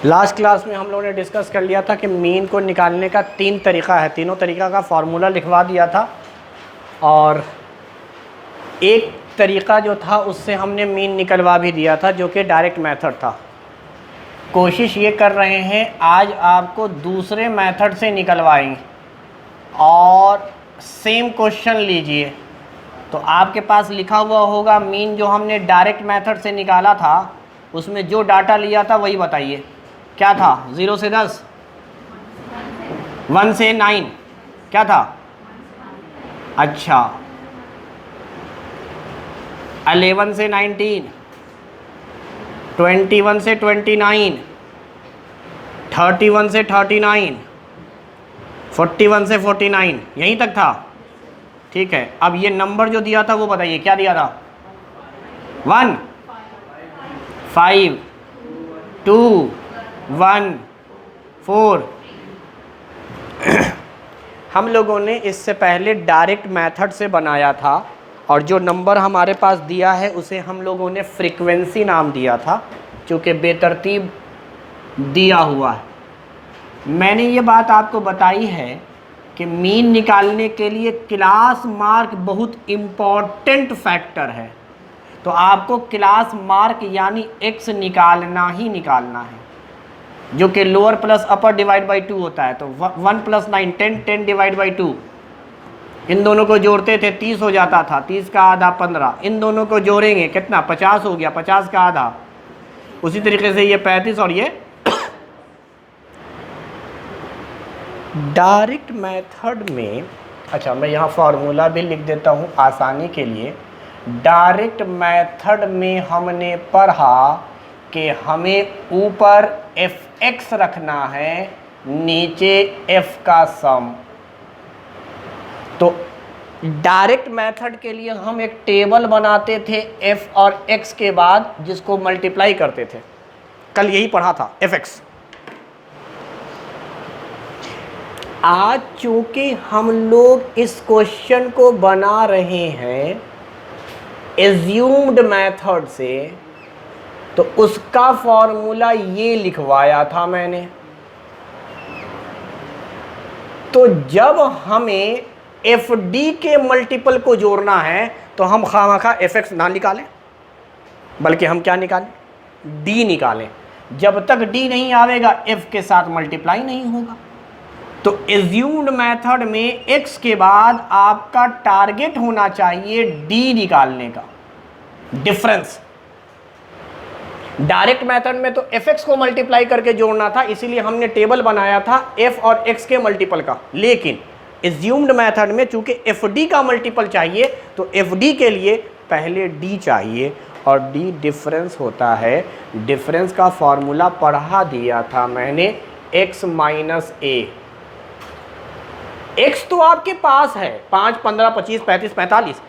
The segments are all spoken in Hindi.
लास्ट क्लास में हम लोगों ने डिस्कस कर लिया था कि मीन को निकालने का 3 तरीक़ा है, तीनों तरीक़ा का फार्मूला लिखवा दिया था और एक तरीक़ा जो था उससे हमने मीन निकलवा भी दिया था जो कि डायरेक्ट मेथड था। कोशिश ये कर रहे हैं आज आपको दूसरे मेथड से निकलवाएंगे और सेम क्वेश्चन लीजिए। तो आपके पास लिखा हुआ होगा मीन जो हमने डायरेक्ट मेथड से निकाला था उसमें जो डाटा लिया था वही बताइए क्या था। 0 से 10, 1 से 9 क्या था? अच्छा 11 से 19, 21 से 29, 31 से 39, 41 से 49 यहीं तक था। ठीक है, अब ये नंबर जो दिया था वो बताइए क्या दिया था? 1 5 2 1 4। हम लोगों ने इससे पहले डायरेक्ट मेथड से बनाया था और जो नंबर हमारे पास दिया है उसे हम लोगों ने फ्रीक्वेंसी नाम दिया था चूँकि बेतरतीब दिया हुआ है। मैंने ये बात आपको बताई है कि मीन निकालने के लिए क्लास मार्क बहुत इम्पॉर्टेंट फैक्टर है। तो आपको क्लास मार्क यानी x निकालना ही निकालना है जो कि lower plus upper divide by 2 होता है। तो 1 + 9 10, 10 डिवाइड बाई 2, इन दोनों को जोड़ते थे 30 हो जाता था, 30 का आधा 15, इन दोनों को जोड़ेंगे कितना? 50 हो गया, 50 का आधा। उसी तरीके से ये 35 और ये डायरेक्ट मेथड में। अच्छा मैं यहाँ फार्मूला भी लिख देता हूँ आसानी के लिए। डायरेक्ट मेथड में हमने पढ़ा कि हमें ऊपर fx रखना है, नीचे f का सम। तो डायरेक्ट मेथड के लिए हम एक टेबल बनाते थे f और x के बाद जिसको मल्टीप्लाई करते थे। कल यही पढ़ा था fx। आज चूंकि हम लोग इस क्वेश्चन को बना रहे हैं एज्यूम्ड मेथड से तो उसका फॉर्मूला ये लिखवाया था मैंने। तो जब हमें fd के मल्टीपल को जोड़ना है तो हम खामखा fx ना निकालें बल्कि हम क्या निकालें? d निकालें। जब तक d नहीं आवेगा f के साथ मल्टीप्लाई नहीं होगा। तो एज्यूम्ड मेथड में x के बाद आपका टारगेट होना चाहिए d निकालने का, डिफरेंस। डायरेक्ट मेथड में तो fx को मल्टीप्लाई करके जोड़ना था, इसीलिए हमने टेबल बनाया था f और x के मल्टीपल का। लेकिन एज्यूम्ड मेथड में चूंकि fd का मल्टीपल चाहिए तो fd के लिए पहले d चाहिए और d डिफरेंस होता है। डिफरेंस का फॉर्मूला पढ़ा दिया था मैंने, x माइनस a। x तो आपके पास है 5, 15, 25, 35, 45।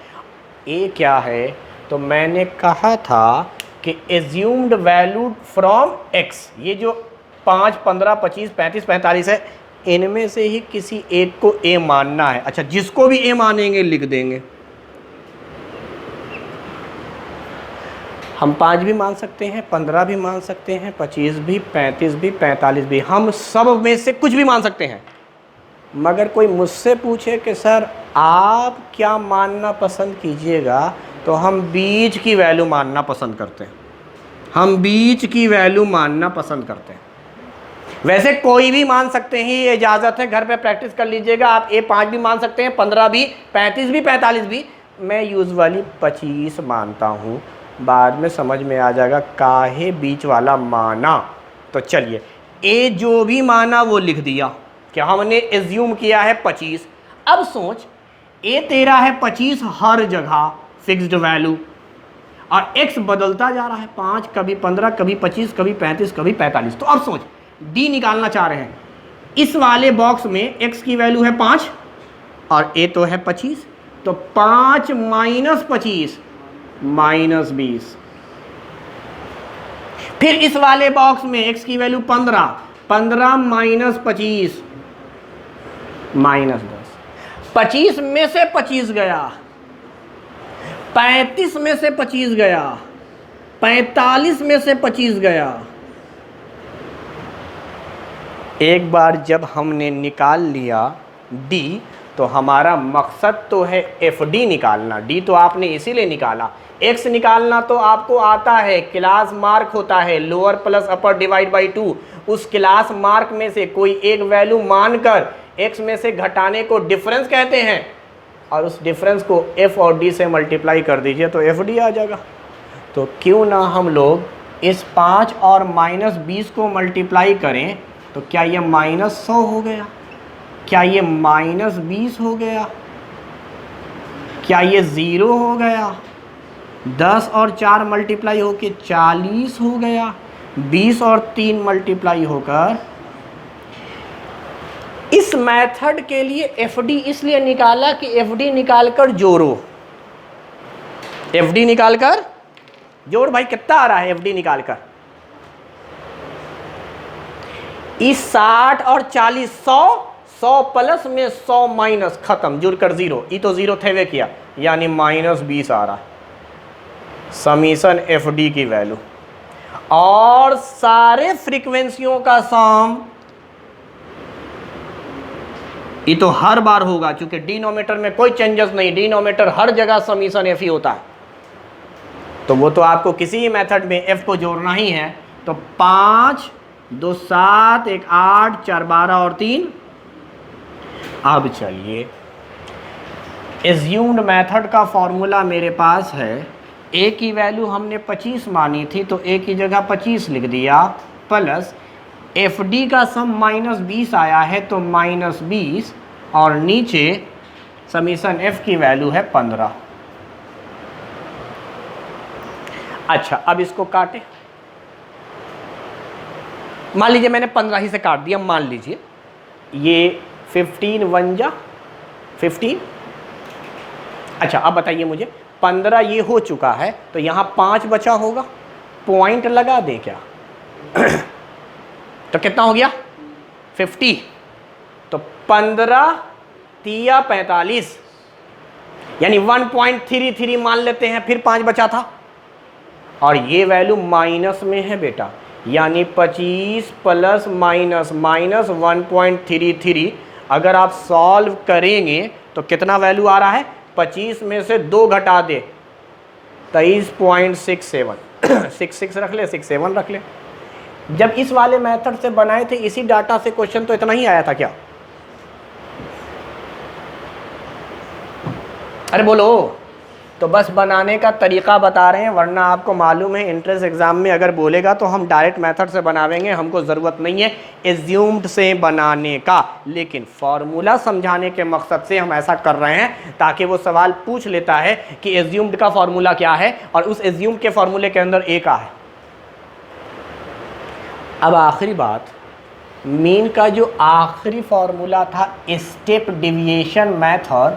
a क्या है? तो मैंने कहा था कि एज्यूम्ड वैल्यू फ्रॉम x, ये जो 5, 15, 25, 35, 45 है इनमें से ही किसी एक को a मानना है। अच्छा जिसको भी a मानेंगे लिख देंगे। हम 5 भी मान सकते हैं, 15 भी मान सकते हैं, 25 भी, 35 भी, 45 भी, हम सब में से कुछ भी मान सकते हैं। मगर कोई मुझसे पूछे कि सर आप क्या मानना पसंद कीजिएगा, तो हम बीच की वैल्यू मानना पसंद करते हैं। हम बीच की वैल्यू मानना पसंद करते हैं। वैसे कोई भी मान सकते हैं, ये इजाज़त है, घर पे प्रैक्टिस कर लीजिएगा। आप a5 भी मान सकते हैं, 15 भी, 35 भी, 45 भी। मैं यूजुअली 25 मानता हूँ, बाद में समझ में आ जाएगा काहे बीच वाला माना। तो चलिए a जो भी माना वो लिख दिया कि हमने एज्यूम किया है 25। अब सोच a तेरा है 25 हर जगह फिक्स्ड वैल्यू और x बदलता जा रहा है, 5 कभी 15 कभी 25 कभी 35 कभी 45। तो अब सोच d निकालना चाह रहे हैं। इस वाले बॉक्स में x की वैल्यू है 5 और a तो है 25, तो 5 माइनस 25 माइनस 20। फिर इस वाले बॉक्स में x की वैल्यू 15, 15 माइनस 25 माइनस 10। 25 में से 25 गया, 35 में से 25 गया, 45 में से 25 गया, एक बार जब हमने निकाल लिया d, तो हमारा मकसद तो है FD निकालना। d तो आपने इसीलिए निकाला। x निकालना तो आपको आता है, क्लास मार्क होता है lower plus upper divide by 2। उस क्लास मार्क में से कोई एक वैल्यू मानकर x में से घटाने को डिफरेंस कहते हैं, और उस डिफरेंस को f और d से मल्टीप्लाई कर दीजिए तो FD आ जाएगा। तो क्यों ना हम लोग इस 5 और -20 को मल्टीप्लाई करें, तो क्या ये -100 हो गया, क्या ये -20 हो गया, क्या ये 0 हो गया, 10 और 4 मल्टीप्लाई होकर 40 हो गया, 20 और 3 मल्टीप्लाई होकर। इस मेथड के लिए FD इसलिए निकाला कि FD निकालकर जोड़ो, FD निकालकर जोड़। भाई कितना आ रहा है FD निकालकर? इस 60 और 40, 100 प्लस में 100 माइनस, खत्म, जुड़कर 0। ये तो 0 थे वे किया, यानी -20 आ रहा है समीशन FD की वैल्यू। और सारे फ्रीक्वेंसियों का सम, ये तो हर बार होगा क्योंकि डिनोमिनेटर में कोई चेंजेस नहीं, डिनोमिनेटर हर जगह समीशन FE होता है। तो वो तो आपको किसी ही मेथड में f को जोड़ना ही है। तो 5, 2, 7, 1, 8, 4, 12 और 3। अब चलिए, एज्यूम्ड मेथड का फॉर्मूला मेरे पास है। a की वैल्यू हमने 25 मानी थी, तो a की जगह 25 लिख दिया, प्लस FD का सम -20 आया है तो -20, और नीचे समीशन f की वैल्यू है 15। अच्छा, अब इसको काटे। मान लीजिए मैंने 15 ही से काट दिया, मान लीजिए ये 15 1 जा 15। अच्छा, अब बताइए मुझे, 15 ये हो चुका है तो यहाँ 5 बचा होगा, पॉइंट लगा दे क्या? तो कितना हो गया? 50। तो 15 तिया 45, यानी 1.33 मान लेते हैं, फिर 5 बचा था, और ये वैल्यू माइनस में है बेटा, यानी 25 प्लस माइनस -1.33। अगर आप सॉल्व करेंगे तो कितना वैल्यू आ रहा है? 25 में से 2 घटा दे, 23.67। 66 रख ले, 67 रख ले। जब इस वाले मेथड से बनाए थे इसी डाटा से क्वेश्चन, तो इतना ही आया था क्या? अरे बोलो। तो बस बनाने का तरीका बता रहे हैं, वरना आपको मालूम है एंट्रेंस एग्जाम में अगर बोलेगा तो हम डायरेक्ट मेथड से बनावेंगे, हमको ज़रूरत नहीं है एज्यूम्ड से बनाने का। लेकिन फॉर्मूला समझाने के मकसद से हम ऐसा कर रहे हैं ताकि वो सवाल पूछ लेता है कि एज्यूम्ड का फॉर्मूला क्या है, और उस एज्यूम्ड के फॉर्मूले के अंदर ए का है। अब आखिरी बात, मीन का जो आखिरी फॉर्मूला था स्टेप डिविएशन मेथड,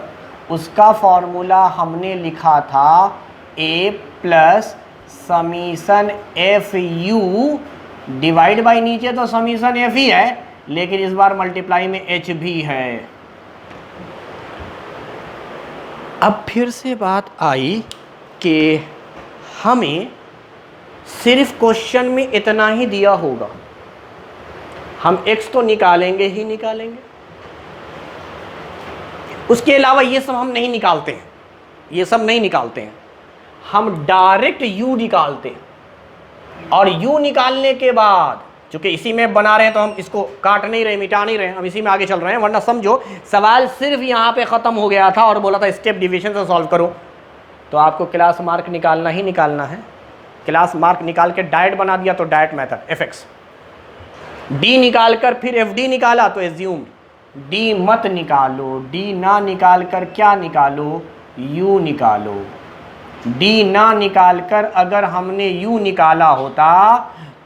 उसका फॉर्मूला हमने लिखा था a plus summation FU divide by नीचे तो समीशन F ही है, लेकिन इस बार मल्टीप्लाई में H भी है। अब फिर से बात आई कि हमें सिर्फ क्वेश्चन में इतना ही दिया होगा, हम x तो निकालेंगे ही निकालेंगे, उसके अलावा ये सब हम नहीं निकालते हैं, ये सब नहीं निकालते हैं। हम डायरेक्ट u निकालते हैं, और u निकालने के बाद, चूंकि इसी में बना रहे हैं तो हम इसको काट नहीं रहे, मिटा नहीं रहे, हम इसी में आगे चल रहे हैं। वरना समझो सवाल सिर्फ यहाँ पे ख़त्म हो गया था और बोला था स्टेप डिवीजन से सॉल्व करो, तो आपको क्लास मार्क निकालना ही निकालना है। क्लास मार्क निकाल के डायरेक्ट बना दिया तो डायरेक्ट मेथड fx। d निकाल कर फिर fd निकाला तो एज्यूम्ड। d मत निकालो, d ना निकाल कर क्या निकालो? u निकालो। d ना निकाल कर अगर हमने u निकाला होता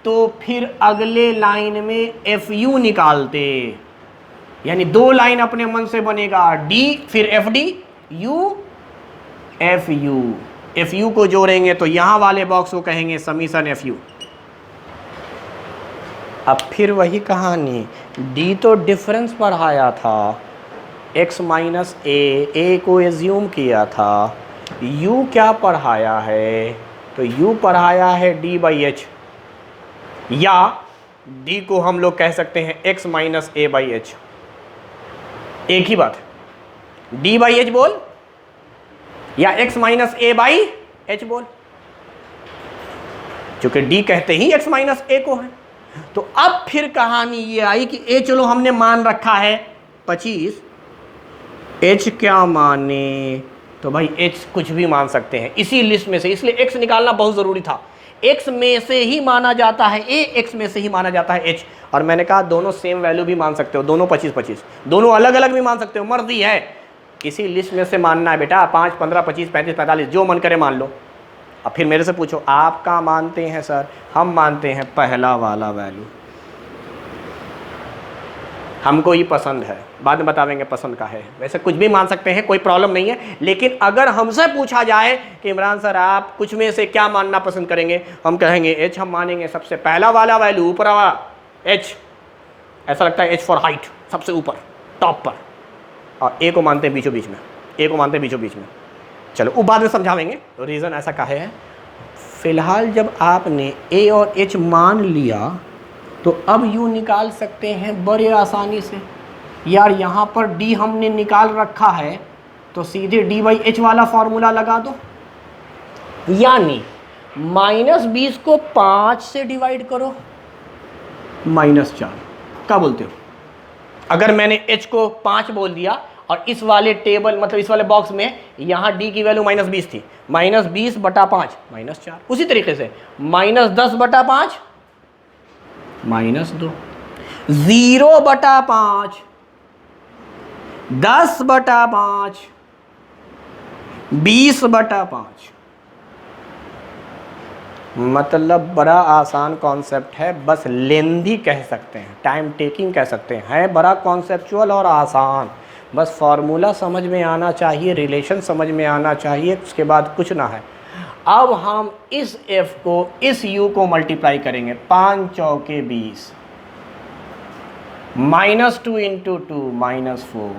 तो फिर अगले लाइन में fu निकालते, यानी 2 लाइन अपने मन से बनेगा, d फिर fd, u fu। fu को जोड़ेंगे तो यहाँ वाले बॉक्स को कहेंगे समीशन fu। अब फिर वही कहानी, d तो डिफरेंस पढ़ाया था, x माइनस a को एज्यूम किया था। u क्या पढ़ाया है? तो u पढ़ाया है d बाई एच, या डी को हम लोग कह सकते हैं x minus A by H, एक ही बात है। डी बाई एच बोल या x minus A by H बोल, क्योंकि डी कहते ही x माइनस ए को है। तो अब फिर कहानी ये आई कि ए चलो हमने मान रखा है 25, h क्या माने, तो भाई h कुछ भी मान सकते हैं इसी लिस्ट में से, इसलिए x निकालना बहुत जरूरी था। x में से ही माना जाता है a, x में से ही माना जाता है h, और मैंने कहा दोनों सेम वैल्यू भी मान सकते हो, दोनों 25-25, दोनों अलग अलग भी मान सकते हो, मर्जी है, इसी लिस्ट में से मानना है बेटा। 5, 15, 25, 35, 45 जो मन करे मान लो। अब फिर मेरे से पूछो आप क्या मानते हैं सर, हम मानते हैं पहला वाला वैल्यू, हमको ये पसंद है, बाद में बतावेंगे पसंद का है। वैसे कुछ भी मान सकते हैं, कोई प्रॉब्लम नहीं है, लेकिन अगर हमसे पूछा जाए कि इमरान सर आप कुछ में से क्या मानना पसंद करेंगे, हम कहेंगे एच हम मानेंगे, सबसे पहला वाला वैल्यू ऊपर वाला एच, ऐसा लगता है एच फॉर हाइट, सबसे ऊपर टॉप पर, और ए को मानते हैं बीचों बीच में, ए को मानते हैं बीचों बीच में। चलो वो बाद में समझावेंगे तो रीज़न ऐसा काहे है। फिलहाल जब आपने ए और एच मान लिया तो अब यू निकाल सकते हैं बड़े आसानी से। यार यहाँ पर डी हमने निकाल रखा है तो सीधे डी बाई एच वाला फॉर्मूला लगा दो, यानी -20 को 5 से डिवाइड करो, -4, क्या बोलते हो? अगर मैंने h को 5 बोल दिया और इस वाले टेबल मतलब इस वाले बॉक्स में यहाँ d की वैल्यू -20 थी, -20 बटा 5 -4, उसी तरीके से -10 बटा 5 -2, 0 बटा 5 10 बटा 5 20 बटा 5। मतलब बड़ा आसान कॉन्सेप्ट है, बस लेंदी कह सकते हैं, टाइम टेकिंग कह सकते हैं, है बड़ा कॉन्सेप्चुअल और आसान। बस फॉर्मूला समझ में आना चाहिए, रिलेशन समझ में आना चाहिए, उसके बाद कुछ ना है। अब हम इस f को इस u को मल्टीप्लाई करेंगे, 5 चौके 20, -2 × 2 -4,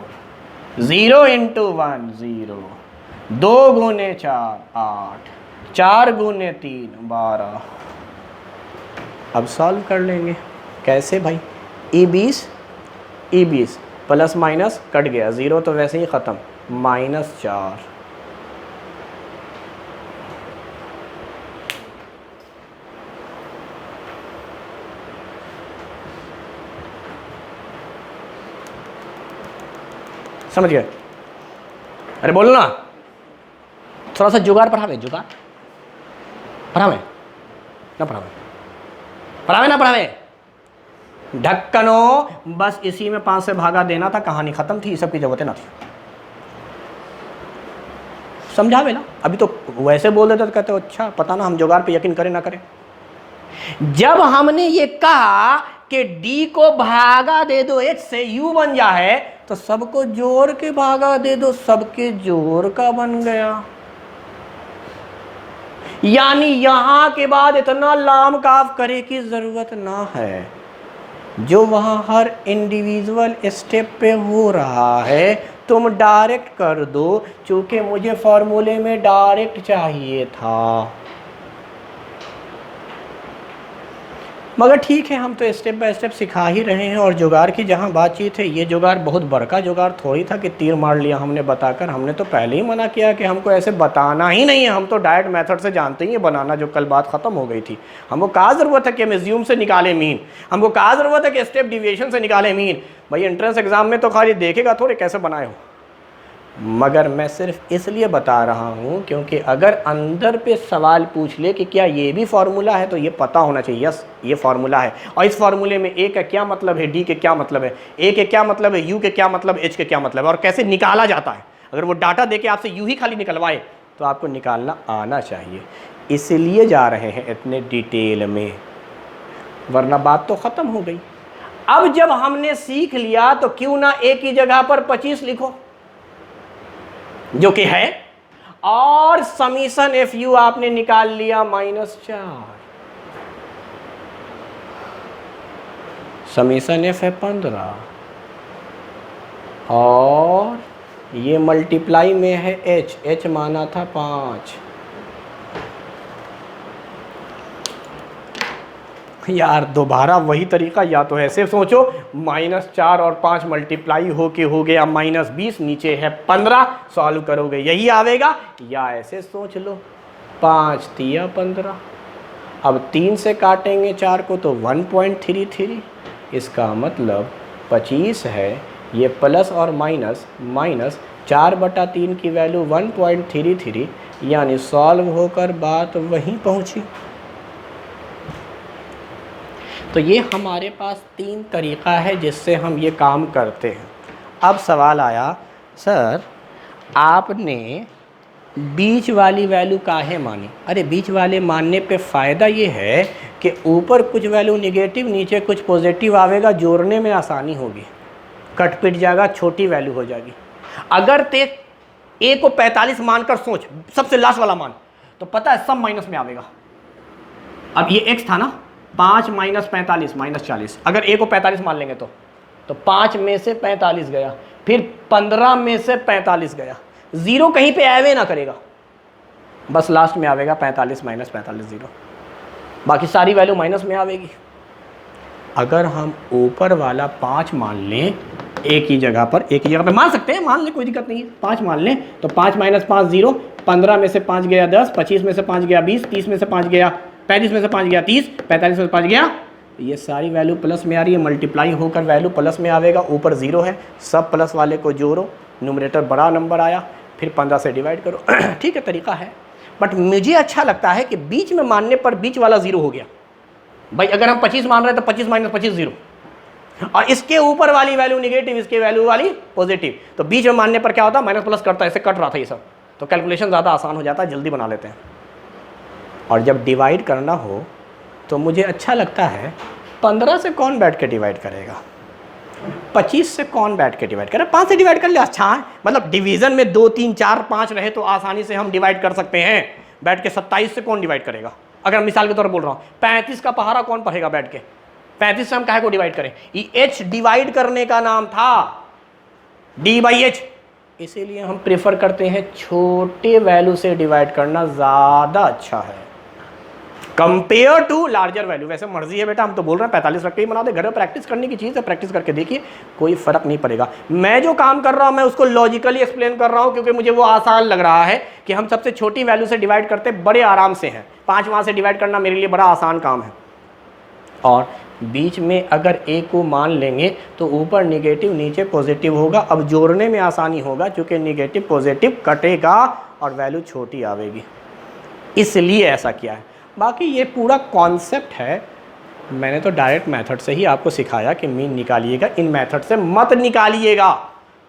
0 × 1 0, 2 × 4 8, 4 × 3 12। अब सॉल्व कर लेंगे, कैसे भाई? e20 प्लस माइनस कट गया, 0 तो वैसे ही ख़त्म, -4, समझ गए? अरे बोलो ना, थोड़ा सा जुगाड़ पढ़ावे, जुगाड़ पढ़ावे ना, पढ़ावे ना पढ़ावे, ढक्कनो, बस इसी में 5 से भागा देना था, कहानी खत्म थी, सब की जरूरत ना थी। समझावे ना, अभी तो वैसे बोल देते तो कहते हो अच्छा पता ना, हम जुगाड़ पे यकीन करें ना करें। जब हमने ये कहा कि d को भागा दे दो h से, u बन जाए, तो सबको जोड़ के भागा दे दो, सबके जोड़ का बन गया। यानी यहां के बाद इतना लाम काफ करे की जरूरत ना है, जो वहां हर इंडिविजुअल स्टेप पे हो रहा है तुम डायरेक्ट कर दो, चूंकि मुझे फॉर्मूले में डायरेक्ट चाहिए था। मगर ठीक है, हम तो स्टेप बाय स्टेप सिखा ही रहे हैं। और जुगाड़ की जहाँ बातचीत है, ये जुगाड़ बहुत बड़का जुगाड़ थोड़ी था कि तीर मार लिया हमने बताकर। हमने तो पहले ही मना किया कि हमको ऐसे बताना ही नहीं है, हम तो डायरेक्ट मेथड से जानते ही हैं बनाना, जो कल बात ख़त्म हो गई थी। हमको कहाँ ज़रूरत है कि हम एज्यूम से निकाले मीन, हमको कहाँ ज़रूरत है कि स्टेप डिविएशन से निकाले मीन। भाई एंट्रेंस एग्जाम में तो खाली देखेगा थोड़े कैसे बनाए हो। मगर मैं सिर्फ इसलिए बता रहा हूँ क्योंकि अगर अंदर पे सवाल पूछ ले कि क्या ये भी फार्मूला है, तो ये पता होना चाहिए, यस ये फार्मूला है। और इस फार्मूले में ए का क्या मतलब है, डी के क्या मतलब है, ए के क्या मतलब है, यू के क्या मतलब, एच के क्या मतलब है, और कैसे निकाला जाता है। अगर वो डाटा दे के आपसे यू ही खाली निकलवाए तो आपको निकालना आना चाहिए। इसलिए जा रहे हैं इतने डिटेल में, वरना बात तो ख़त्म हो गई। अब जब हमने सीख लिया तो क्यों ना ए की जगह पर 25 लिखो, जो कि है, और समीशन एफ यू आपने निकाल लिया -4, समीशन एफ है 15, और ये मल्टीप्लाई में है एच, एच माना था 5। यार दोबारा वही तरीका, या तो ऐसे सोचो -4 और 5 मल्टीप्लाई होके हो गया -20, नीचे है 15, सॉल्व करोगे यही आवेगा, या ऐसे सोच लो 5 तिया 15, अब 3 से काटेंगे 4 को तो 1.33, इसका मतलब 25 है, ये प्लस और माइनस, -4/3 की वैल्यू 1.33, यानी सॉल्व होकर बात वहीं पहुंची। तो ये हमारे पास 3 तरीक़ा है जिससे हम ये काम करते हैं। अब सवाल आया, सर आपने बीच वाली वैल्यू काहे मानी? अरे बीच वाले मानने पे फ़ायदा ये है कि ऊपर कुछ वैल्यू नेगेटिव, नीचे कुछ पॉजिटिव आवेगा, जोड़ने में आसानी होगी, कट पिट जाएगा, छोटी वैल्यू हो जाएगी। अगर ते ए को 45 मानकर सोच, सबसे लास्ट वाला मान, तो पता है सब माइनस में आवेगा। अब ये x था ना, 5 - 45 -40, अगर a को 45 मान लेंगे तो 5 में से 45 गया, फिर 15 में से 45 गया, ज़ीरो कहीं पे आवे ना करेगा, बस लास्ट में आवेगा 45 - 45 0, बाकी सारी वैल्यू माइनस में आवेगी। अगर हम ऊपर वाला 5 मान लें, एक ही जगह पे मान सकते हैं, मान लें कोई दिक्कत नहीं है, 5 मान लें तो 5 - 5 0, 15 में से 5 गया 10, 25 में से 5 गया 20, 30 में से 5 गया 35 में से 5 गया 30, 45 में से 5 गया, ये सारी वैल्यू प्लस में आ रही है, मल्टीप्लाई होकर वैल्यू प्लस में आवेगा, ऊपर 0 है, सब प्लस वाले को जोड़ो, न्यूमरेटर बड़ा नंबर आया, फिर 15 से डिवाइड करो। ठीक है, तरीका है, बट मुझे अच्छा लगता है कि बीच में मानने पर बीच वाला 0 हो गया। भाई अगर हम 25 मान रहे हैं तो 25 - 25 0, और इसके ऊपर वाली वैल्यू निगेटिव, इसके वैल्यू वाली पॉजिटिव, तो बीच में मानने पर क्या होता है, माइनस प्लस करता है, ऐसे कट रहा था ये सब, तो कैलकुलेशन ज़्यादा आसान हो जाता है, जल्दी बना लेते हैं। और जब डिवाइड करना हो तो मुझे अच्छा लगता है 15 से कौन बैठ के डिवाइड करेगा, 25 से कौन बैठ के डिवाइड करे, 5 से डिवाइड कर ले, अच्छा है, मतलब डिवीज़न में 2 3 4 5 रहे तो आसानी से हम डिवाइड कर सकते हैं, बैठ के 27 से कौन डिवाइड करेगा। अगर मिसाल के तौर पर बोल रहा हूँ, 35 का पहाड़ा कौन पढ़ेगा बैठ के, 35 से हम काहे को डिवाइड करें, ये h डिवाइड करने का नाम था, d/h, इसीलिए हम प्रेफर करते हैं छोटे वैल्यू से डिवाइड करना ज़्यादा अच्छा है कंपेयर टू लार्जर वैल्यू। वैसे मर्जी है बेटा, हम तो बोल रहे हैं 45 रख के ही बना दे, घर में प्रैक्टिस करने की चीज़ है, प्रैक्टिस करके देखिए, कोई फ़र्क नहीं पड़ेगा। मैं जो काम कर रहा हूँ मैं उसको लॉजिकली एक्सप्लेन कर रहा हूँ, क्योंकि मुझे वो आसान लग रहा है कि हम सबसे छोटी वैल्यू से डिवाइड करते बड़े आराम से हैं, 5 वहाँ से डिवाइड करना मेरे लिए बड़ा आसान काम है। और बीच में अगर a को मान लेंगे तो ऊपर निगेटिव नीचे पॉजिटिव होगा, अब जोड़ने में आसानी होगा क्योंकि निगेटिव पॉजिटिव कटेगा और वैल्यू छोटी आवेगी, इसलिए ऐसा किया है। बाकी ये पूरा कॉन्सेप्ट है, मैंने तो डायरेक्ट मेथड से ही आपको सिखाया कि मीन निकालिएगा, इन मेथड से मत निकालिएगा,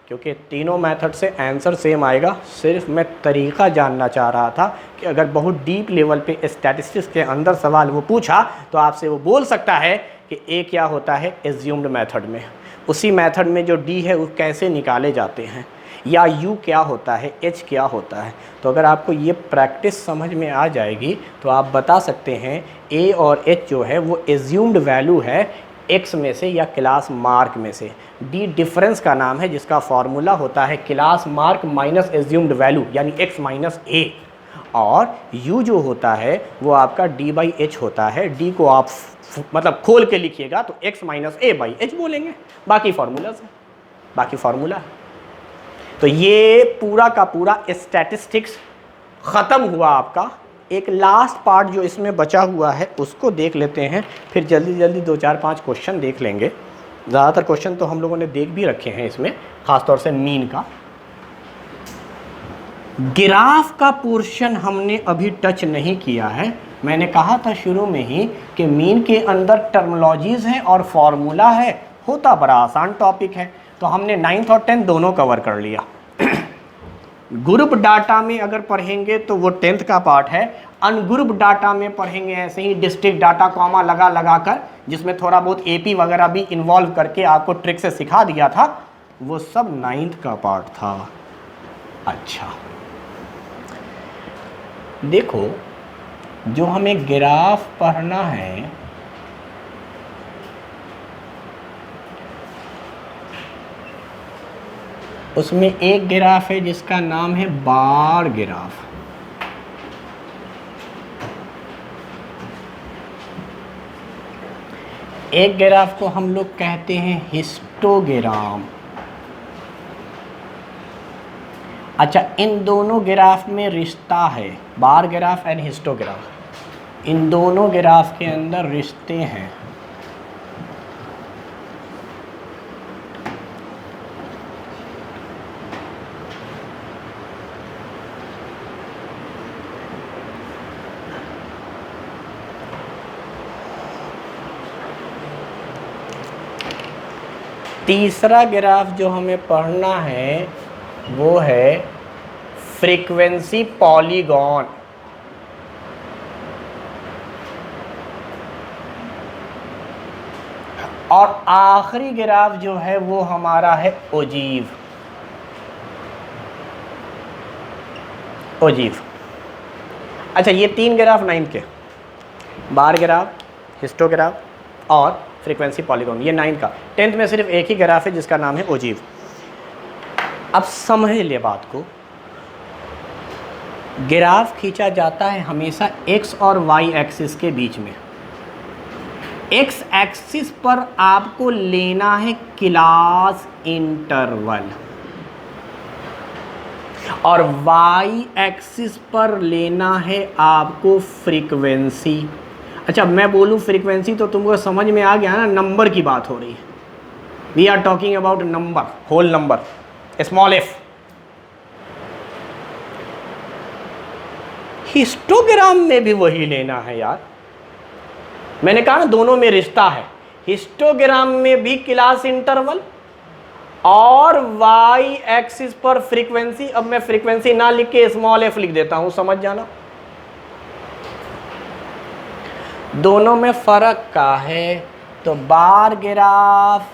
क्योंकि तीनों मेथड से आंसर सेम आएगा। सिर्फ मैं तरीक़ा जानना चाह रहा था कि अगर बहुत डीप लेवल पे स्टैटिस्टिक्स के अंदर सवाल वो पूछा तो आपसे वो बोल सकता है कि ए क्या होता है एज्यूम्ड मेथड में, उसी मेथड में जो डी है वो कैसे निकाले जाते हैं, या यू क्या होता है, एच क्या होता है। तो अगर आपको ये प्रैक्टिस समझ में आ जाएगी तो आप बता सकते हैं ए और एच जो है वो एज्यूम्ड वैल्यू है एक्स में से या क्लास मार्क में से। डी डिफरेंस का नाम है जिसका फॉर्मूला होता है class mark minus assumed value यानी एक्स माइनस ए, और यू जो होता है वो आपका d/h होता है। डी को आप मतलब खोल के लिखिएगा तो x माइनस a/h बोलेंगे, बाकी फार्मूला से, बाकी फार्मूला है। तो ये पूरा का पूरा स्टैटिस्टिक्स ख़त्म हुआ आपका। एक लास्ट पार्ट जो इसमें बचा हुआ है उसको देख लेते हैं, फिर जल्दी जल्दी 2 4 5 क्वेश्चन देख लेंगे। ज़्यादातर क्वेश्चन तो हम लोगों ने देख भी रखे हैं इसमें, ख़ासतौर से मीन का। ग्राफ का पोर्शन हमने अभी टच नहीं किया है। मैंने कहा था शुरू में ही कि मीन के अंदर टर्मिनोलॉजीज़ हैं और फार्मूला है, होता बड़ा आसान टॉपिक है। तो हमने 9th और 10th दोनों कवर कर लिया। ग्रुप डाटा में अगर पढ़ेंगे तो वो 10th का पार्ट है, अनग्रुप डाटा में पढ़ेंगे ऐसे ही डिस्ट्रिक्ट डाटा कॉमा लगा लगा कर, जिसमें थोड़ा बहुत एपी वगैरह भी इन्वॉल्व करके आपको ट्रिक से सिखा दिया था, वो सब 9th का पार्ट था। अच्छा देखो, जो हमें ग्राफ पढ़ना है उसमें एक ग्राफ है जिसका नाम है बार ग्राफ। एक ग्राफ को हम लोग कहते हैं हिस्टोग्राम। अच्छा, इन दोनों ग्राफ में रिश्ता है, बार ग्राफ एंड हिस्टोग्राफ, इन दोनों ग्राफ के अंदर रिश्ते हैं। तीसरा ग्राफ जो हमें पढ़ना है वो है फ्रीक्वेंसी पॉलीगॉन। और आखिरी ग्राफ जो है वो हमारा है ओजीव। ओजीव। अच्छा, ये तीन ग्राफ 9 के, बार ग्राफ, हिस्टोग्राफ और फ्रीक्वेंसी पॉलीगॉन, ये 9 का। 10th में सिर्फ एक ही ग्राफ है जिसका नाम है ओजीव। अब समझ ले बात को, ग्राफ खींचा जाता है हमेशा x और y एक्सिस के बीच में। x एक्सिस पर आपको लेना है क्लास इंटरवल और y एक्सिस पर लेना है आपको फ्रीक्वेंसी। अच्छा, मैं बोलूं फ्रीक्वेंसी तो तुमको समझ में आ गया ना, नंबर की बात हो रही है। We are talking about number, whole number, small f। Histogram में भी वही लेना है यार, मैंने कहा ना दोनों में रिश्ता है। हिस्टोग्राम में भी क्लास इंटरवल और y एक्सिस पर फ्रीक्वेंसी। अब मैं फ्रीक्वेंसी ना लिख के स्मॉल f लिख देता हूं, समझ जाना। दोनों में फर्क क्या है? तो बार ग्राफ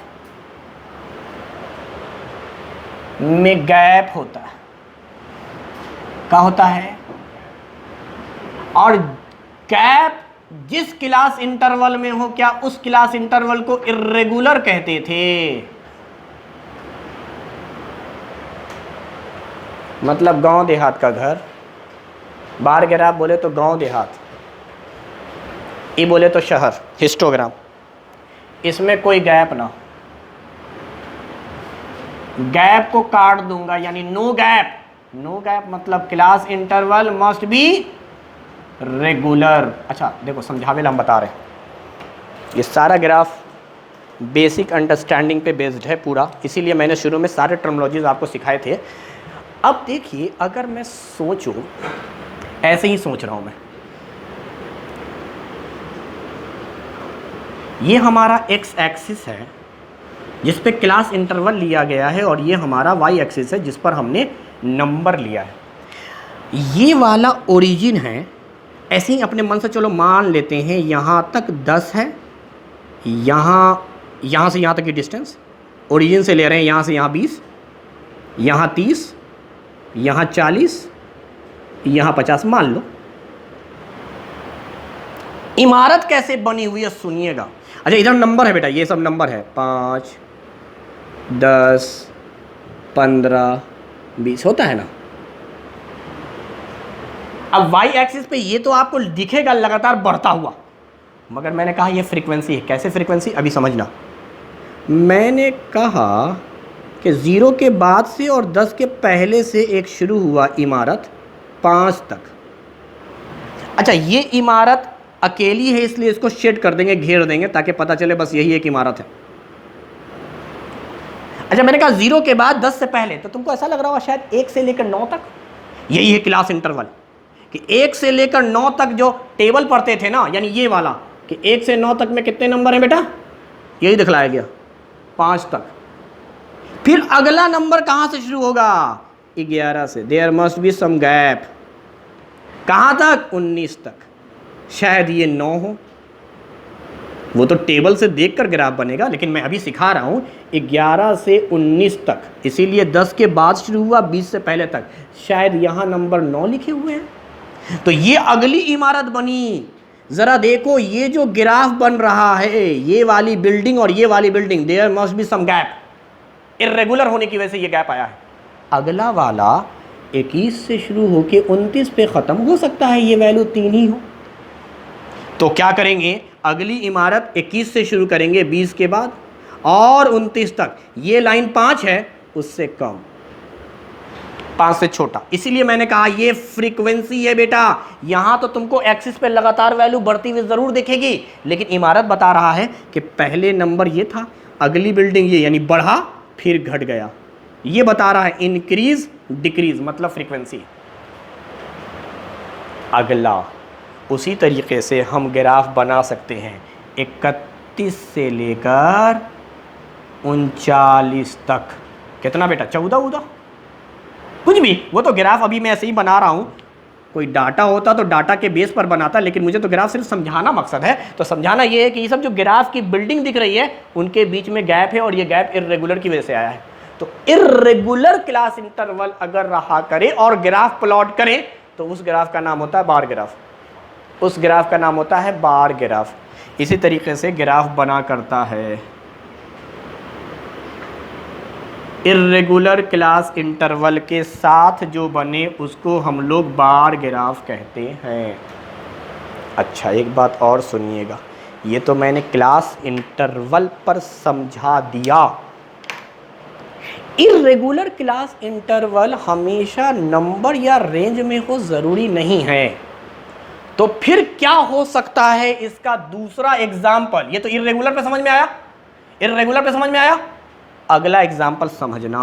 में गैप होता है, क्या होता है? और गैप जिस क्लास इंटरवल में हो, क्या उस क्लास इंटरवल को इर्रेगुलर कहते थे? मतलब गांव देहात का घर, बार ग्राफ बोले तो गांव देहात, ये बोले तो शहर, हिस्टोग्राम। इसमें कोई गैप ना, गैप को काट दूंगा, यानी नो गैप। नो गैप मतलब class interval must be regular. अच्छा देखो, समझावे हम बता रहे हैं, ये सारा ग्राफ बेसिक अंडरस्टैंडिंग पे बेस्ड है पूरा, इसीलिए मैंने शुरू में सारे टर्मिनोलॉजीज आपको सिखाए थे। अब देखिए, अगर मैं सोचूं, ऐसे ही सोच रहा हूं मैं, ये हमारा x एक्सिस है जिस पे क्लास इंटरवल लिया गया है, और ये हमारा y एक्सिस है जिस पर हमने नंबर लिया है। ये वाला ओरिजिन है, ऐसे ही अपने मन से चलो मान लेते हैं यहाँ तक 10 है, यहाँ से यहाँ तक की डिस्टेंस ओरिजिन से ले रहे हैं, यहाँ से यहाँ 20, यहाँ 30, यहाँ 40, यहाँ 50 मान लो। इमारत कैसे बनी हुई है सुनिएगा। अच्छा, इधर नंबर है बेटा, ये सब नंबर है, 5, 10, 15, 20 होता है ना। अब y एक्सिस पे ये तो आपको दिखेगा लगातार बढ़ता हुआ, मगर मैंने कहा ये फ्रीक्वेंसी है। कैसे फ्रीक्वेंसी, अभी समझना। मैंने कहा कि 0 के बाद से और 10 के पहले से एक शुरू हुआ इमारत 5 तक। अच्छा, ये इमारत अकेली है इसलिए इसको शेड कर देंगे, घेर देंगे, ताकि पता चले बस यही एक इमारत है। अच्छा, मैंने कहा 0 के बाद 10 से पहले, तो तुमको ऐसा लग रहा होगा शायद 1 से लेकर 9 तक यही है क्लास इंटरवल, कि 1 से लेकर 9 तक जो टेबल पढ़ते थे ना, यानी ये वाला कि 1 से 9 तक में कितने नंबर हैं बेटा, यही दिखलाया गया 5 तक। फिर अगला नंबर कहां से शुरू होगा? 11 से। There must be some gap. कहां तक? 19 तक। शायद ये 9 हो, वो तो टेबल से देखकर ग्राफ बनेगा, लेकिन मैं अभी सिखा रहा हूं 11 से 19 तक, इसीलिए 10 के बाद शुरू हुआ, 20 से पहले तक। शायद यहां नंबर 9 लिखे हुए हैं, तो ये अगली इमारत बनी। जरा देखो, ये जो ग्राफ बन रहा है, ये वाली बिल्डिंग और ये वाली building, there must be some gap, irregular होने की वजह से ये गैप आया है। अगला वाला 21 से शुरू होकर 29 पे ख़त्म हो सकता है, ये वैल्यू 3 ही हो। तो क्या करेंगे, अगली इमारत 21 से शुरू करेंगे 20 के बाद और 29 तक। ये लाइन 5 है, उससे कम, 5 से छोटा। इसीलिए मैंने कहा ये फ्रीक्वेंसी है बेटा। यहां तो तुमको एक्सिस पे लगातार वैल्यू बढ़ती हुई जरूर दिखेगी, लेकिन इमारत बता रहा है कि पहले नंबर ये था, अगली बिल्डिंग ये, यानी बढ़ा फिर घट गया। ये बता रहा है इंक्रीज डिक्रीज, मतलब फ्रीक्वेंसी। अगला उसी तरीके से हम ग्राफ बना सकते हैं 31 से लेकर 39 तक। कितना बेटा, 14 कुछ भी, वो तो ग्राफ अभी मैं ऐसे ही बना रहा हूँ। कोई डाटा होता तो डाटा के बेस पर बनाता, लेकिन मुझे तो ग्राफ सिर्फ समझाना मकसद है। तो समझाना ये है कि ये सब जो ग्राफ की बिल्डिंग दिख रही है उनके बीच में गैप है, और ये गैप इर्रेगुलर की वजह से आया है। तो इर्रेगुलर क्लास इंटरवल अगर रहा करे और ग्राफ प्लॉट करें तो उस ग्राफ का नाम होता है बार ग्राफ। उस ग्राफ का नाम होता है बार ग्राफ। इसी तरीके से ग्राफ बना करता है इर्रेगुलर क्लास इंटरवल के साथ जो बने उसको हम लोग बार ग्राफ कहते हैं। अच्छा, एक बात और सुनिएगा, ये तो मैंने क्लास इंटरवल पर समझा दिया। इर्रेगुलर क्लास इंटरवल हमेशा नंबर या रेंज में हो जरूरी नहीं है। तो फिर क्या हो सकता है इसका दूसरा एग्जाम्पल? ये तो इर्रेगुलर पे समझ में आया, इर्रेगुलर पे समझ में आया। अगला एग्जाम्पल समझना।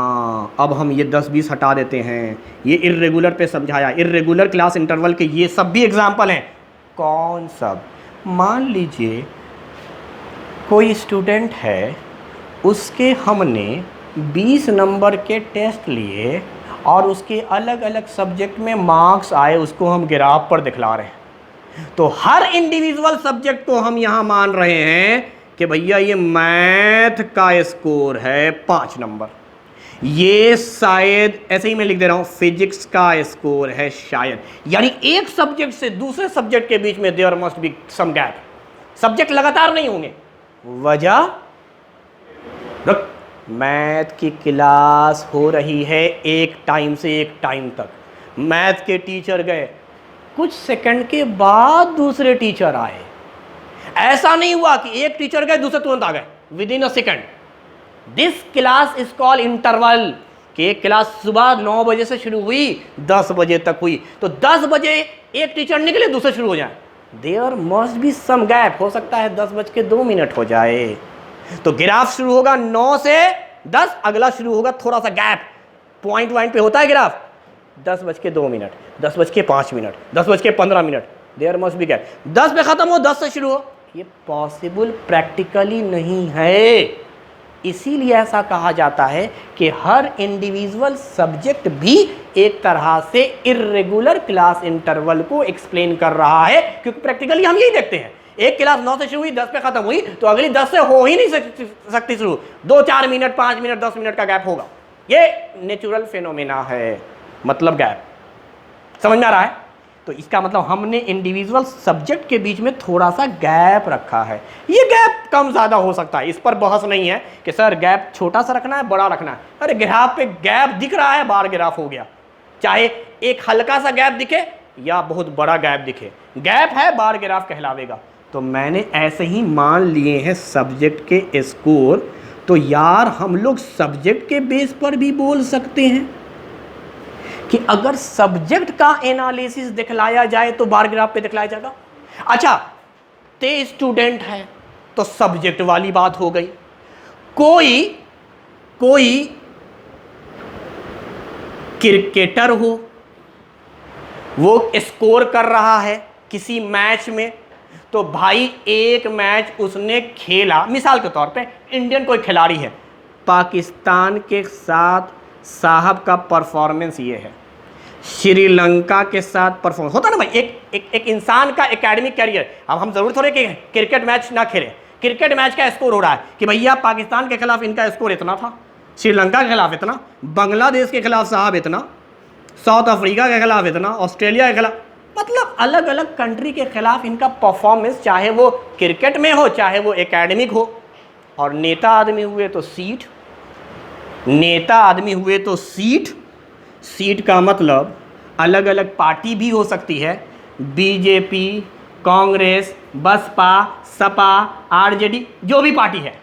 अब हम ये 10-20 हटा देते हैं, ये इर्रेगुलर पे समझाया। इर्रेगुलर क्लास इंटरवल के ये सब भी एग्जाम्पल हैं। कौन सब? मान लीजिए कोई स्टूडेंट है, उसके हमने 20 नंबर के टेस्ट लिए और उसके अलग अलग सब्जेक्ट में मार्क्स आए, उसको हम ग्राफ पर दिखला रहे हैं। तो हर इंडिविजुअल सब्जेक्ट को हम यहाँ मान रहे हैं कि भैया ये मैथ का स्कोर है 5 नंबर, ये शायद ऐसे ही मैं लिख दे रहा हूँ फिजिक्स का स्कोर है शायद। यानी एक सब्जेक्ट से दूसरे सब्जेक्ट के बीच में there must be some gap. Subject लगातार नहीं होंगे। वजह, मैथ की क्लास हो रही है एक टाइम से एक टाइम तक, मैथ के टीचर गए, कुछ सेकंड के बाद दूसरे टीचर आए। ऐसा नहीं हुआ कि एक टीचर गए दूसरे तुरंत आ गए with in a second. This class is called interval. कि एक क्लास सुबह 9 बजे से शुरू हुई, 10 बजे तक हुई, तो 10 बजे एक टीचर निकले, दूसरे शुरू हो जाए। There must be some gap. हो सकता है 10:02 हो जाए। तो ग्राफ शुरू होगा 9 से 10, अगला शुरू होगा थोड़ा सा गैप, पॉइंट वाइंट पे होता है graph. 10:02, 10:05, 10:15, there must be gap. 10 पे खत्म हो, 10 से शुरू हो, ये पॉसिबल प्रैक्टिकली नहीं है। इसीलिए ऐसा कहा जाता है कि हर इंडिविजुअल सब्जेक्ट भी एक तरह से इर्रेगुलर क्लास इंटरवल को एक्सप्लेन कर रहा है, क्योंकि प्रैक्टिकली हम यही देखते हैं। एक क्लास 9 से शुरू हुई, 10 पे खत्म हुई, तो अगली 10 से हो ही नहीं सकती शुरू। 2-4 मिनट, 5 मिनट, 10 मिनट का गैप होगा। ये नेचुरल फेनोमेना है, मतलब गैप। समझ में आ रहा है? तो इसका मतलब हमने इंडिविजुअल सब्जेक्ट के बीच में थोड़ा सा गैप रखा है। ये गैप कम ज़्यादा हो सकता है, इस पर बहस नहीं है कि सर गैप छोटा सा रखना है, बड़ा रखना है। अरे ग्राफ पे गैप दिख रहा है, बार ग्राफ हो गया। चाहे एक हल्का सा गैप दिखे या बहुत बड़ा गैप दिखे, गैप है, बार ग्राफ कहलावेगा। तो मैंने ऐसे ही मान लिए हैं सब्जेक्ट के स्कोर। तो यार हम लोग सब्जेक्ट के बेस पर भी बोल सकते हैं कि अगर सब्जेक्ट का एनालिसिस दिखलाया जाए तो बार ग्राफ पे दिखलाया जाएगा। अच्छा, ते स्टूडेंट है तो सब्जेक्ट वाली बात हो गई। कोई क्रिकेटर हो, वो स्कोर कर रहा है किसी मैच में, तो भाई एक मैच उसने खेला, मिसाल के तौर पे इंडियन कोई खिलाड़ी है, पाकिस्तान के साथ साहब का परफॉर्मेंस ये है, श्रीलंका के साथ परफॉर्मेंस होता ना भाई। एक इंसान का एकेडमिक कैरियर, अब हम जरूर थोड़े कि क्रिकेट मैच ना खेलें, क्रिकेट मैच का स्कोर हो रहा है कि भैया पाकिस्तान के खिलाफ इनका स्कोर इतना था, श्रीलंका के खिलाफ इतना, बांग्लादेश के खिलाफ साहब इतना, साउथ अफ्रीका के खिलाफ इतना, ऑस्ट्रेलिया के खिलाफ, मतलब अलग अलग कंट्री के खिलाफ इनका परफॉर्मेंस, चाहे वो क्रिकेट में हो चाहे वो एकेडमिक हो। और नेता आदमी हुए तो सीट, नेता आदमी हुए तो सीट। सीट का मतलब अलग अलग पार्टी भी हो सकती है, बीजेपी, कांग्रेस, बसपा, सपा, आरजेडी, जो भी पार्टी है,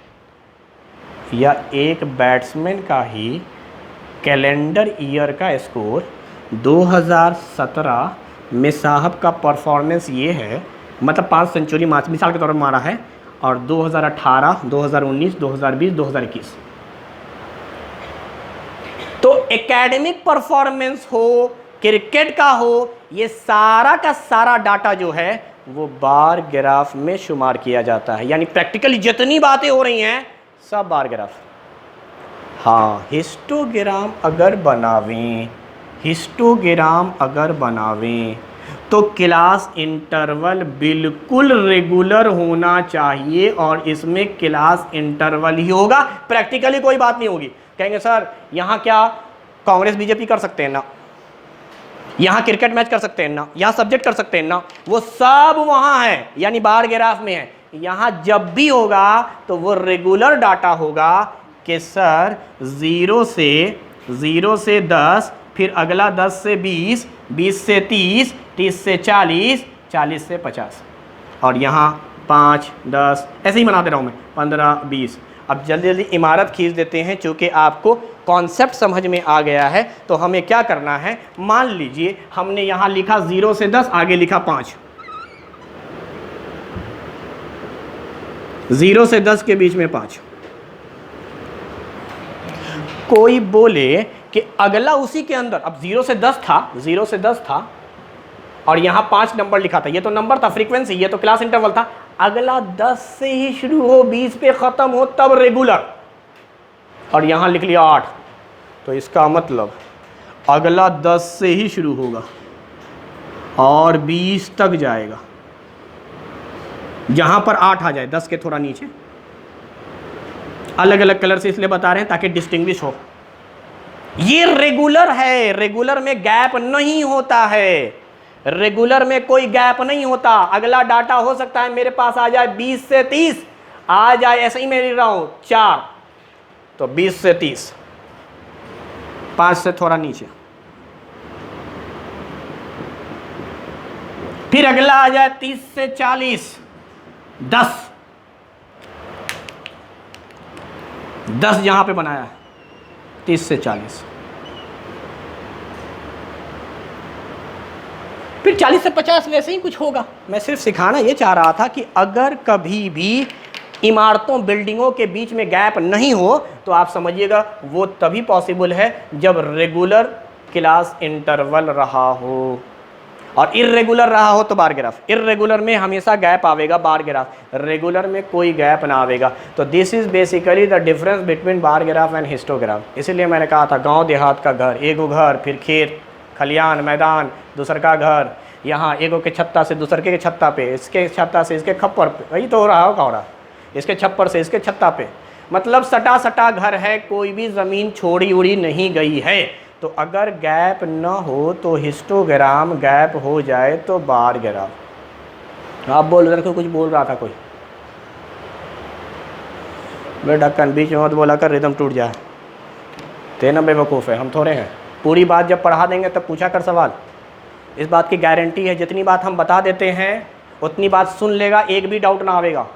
या एक बैट्समैन का ही कैलेंडर ईयर का स्कोर 2017 में साहब का परफॉर्मेंस ये है, मतलब 5 सेंचुरी मिसाल के तौर पर मारा है, और 2018, 2019, 2020, 2021, तो एकेडमिक परफॉर्मेंस हो, क्रिकेट का हो, ये सारा का सारा डाटा जो है वो बार ग्राफ में शुमार किया जाता है। यानी प्रैक्टिकली जितनी बातें हो रही हैं सब बार ग्राफ। हाँ, हिस्टोग्राम अगर बनावें तो क्लास इंटरवल बिल्कुल रेगुलर होना चाहिए, और इसमें क्लास इंटरवल ही होगा, प्रैक्टिकली कोई बात नहीं होगी। कहेंगे सर यहाँ क्या कांग्रेस बीजेपी कर सकते हैं ना, यहाँ क्रिकेट मैच कर सकते हैं ना, यहाँ सब्जेक्ट कर सकते हैं ना, वो सब वहाँ है, यानी बार ग्राफ में है। यहाँ जब भी होगा तो वो रेगुलर डाटा होगा कि सर 0 से 10, फिर अगला 10 से 20, 20 से 30, 30 से 40, 40 से 50, और यहाँ 5, 10 ऐसे ही बनाते रहूँ मैं, 15, 20। अब जल्दी जल्दी इमारत खींच देते हैं, चूँकि आपको कॉन्सेप्ट समझ में आ गया है। तो हमें क्या करना है, मान लीजिए हमने यहाँ लिखा 0 से 10, आगे लिखा 5, 0 से 10 के बीच में 5। कोई बोले कि अगला उसी के अंदर, अब 0 से 10 था और यहाँ 5 नंबर लिखा था, ये तो नंबर था, फ्रीक्वेंसी, ये तो क्लास इंटरवल था। अगला 10 से ही शुरू हो, 20 पे ख़त्म हो, तब रेगुलर, और यहाँ लिख लिया 8, तो इसका मतलब अगला 10 से ही शुरू होगा और 20 तक जाएगा, जहाँ पर 8 आ जाए, 10 के थोड़ा नीचे। अलग अलग कलर से इसलिए बता रहे हैं ताकि डिस्टिंग्विश हो। ये रेगुलर है, रेगुलर में गैप नहीं होता है, रेगुलर में कोई गैप नहीं होता। अगला डाटा हो सकता है मेरे पास आ जाए 20 से 30, आ जाए, ऐसे ही मैं लिख रहा हूं 4, तो 20 से 30, 5 से थोड़ा नीचे, फिर अगला आ जाए 30 से 40, 10 जहां पे बनाया है 30 से 40, फिर 40 से 50, वैसे ही कुछ होगा। मैं सिर्फ सिखाना ये चाह रहा था कि अगर कभी भी इमारतों, बिल्डिंगों के बीच में गैप नहीं हो तो आप समझिएगा वो तभी पॉसिबल है जब रेगुलर क्लास इंटरवल रहा हो, और इर्रेगुलर रहा हो तो बार ग्राफ। इर्रेगुलर में हमेशा गैप आवेगा, बार ग्राफ, रेगुलर में कोई गैप ना आवेगा। तो this is basically the difference between bar graph and histogram. इसीलिए मैंने कहा था गांव देहात का घर, एगो घर, फिर खेत खलियान मैदान, दूसर का घर, यहाँ एगो के छत्ता से दूसर के छत्ता पे, इसके छत्ता से इसके खप्पर पे, वही तो हो रहा हो, रहा इसके छप्पर से इसके छत्ता पे, मतलब सटा सटा घर है, कोई भी ज़मीन छोड़ी उड़ी नहीं गई है। तो अगर गैप न हो तो हिस्टोग्राम, गैप हो जाए तो बार ग्राफ। आप बोल रहे थे, कुछ बोल रहा था कोई, बेटा कन बीच में मत बोला कर, रिदम टूट जाए। तेना बेवकूफ़ है, हम थोड़े हैं। पूरी बात जब पढ़ा देंगे तब पूछा कर सवाल, इस बात की गारंटी है। जितनी बात हम बता देते हैं उतनी बात सुन लेगा, एक भी डाउट ना आवेगा।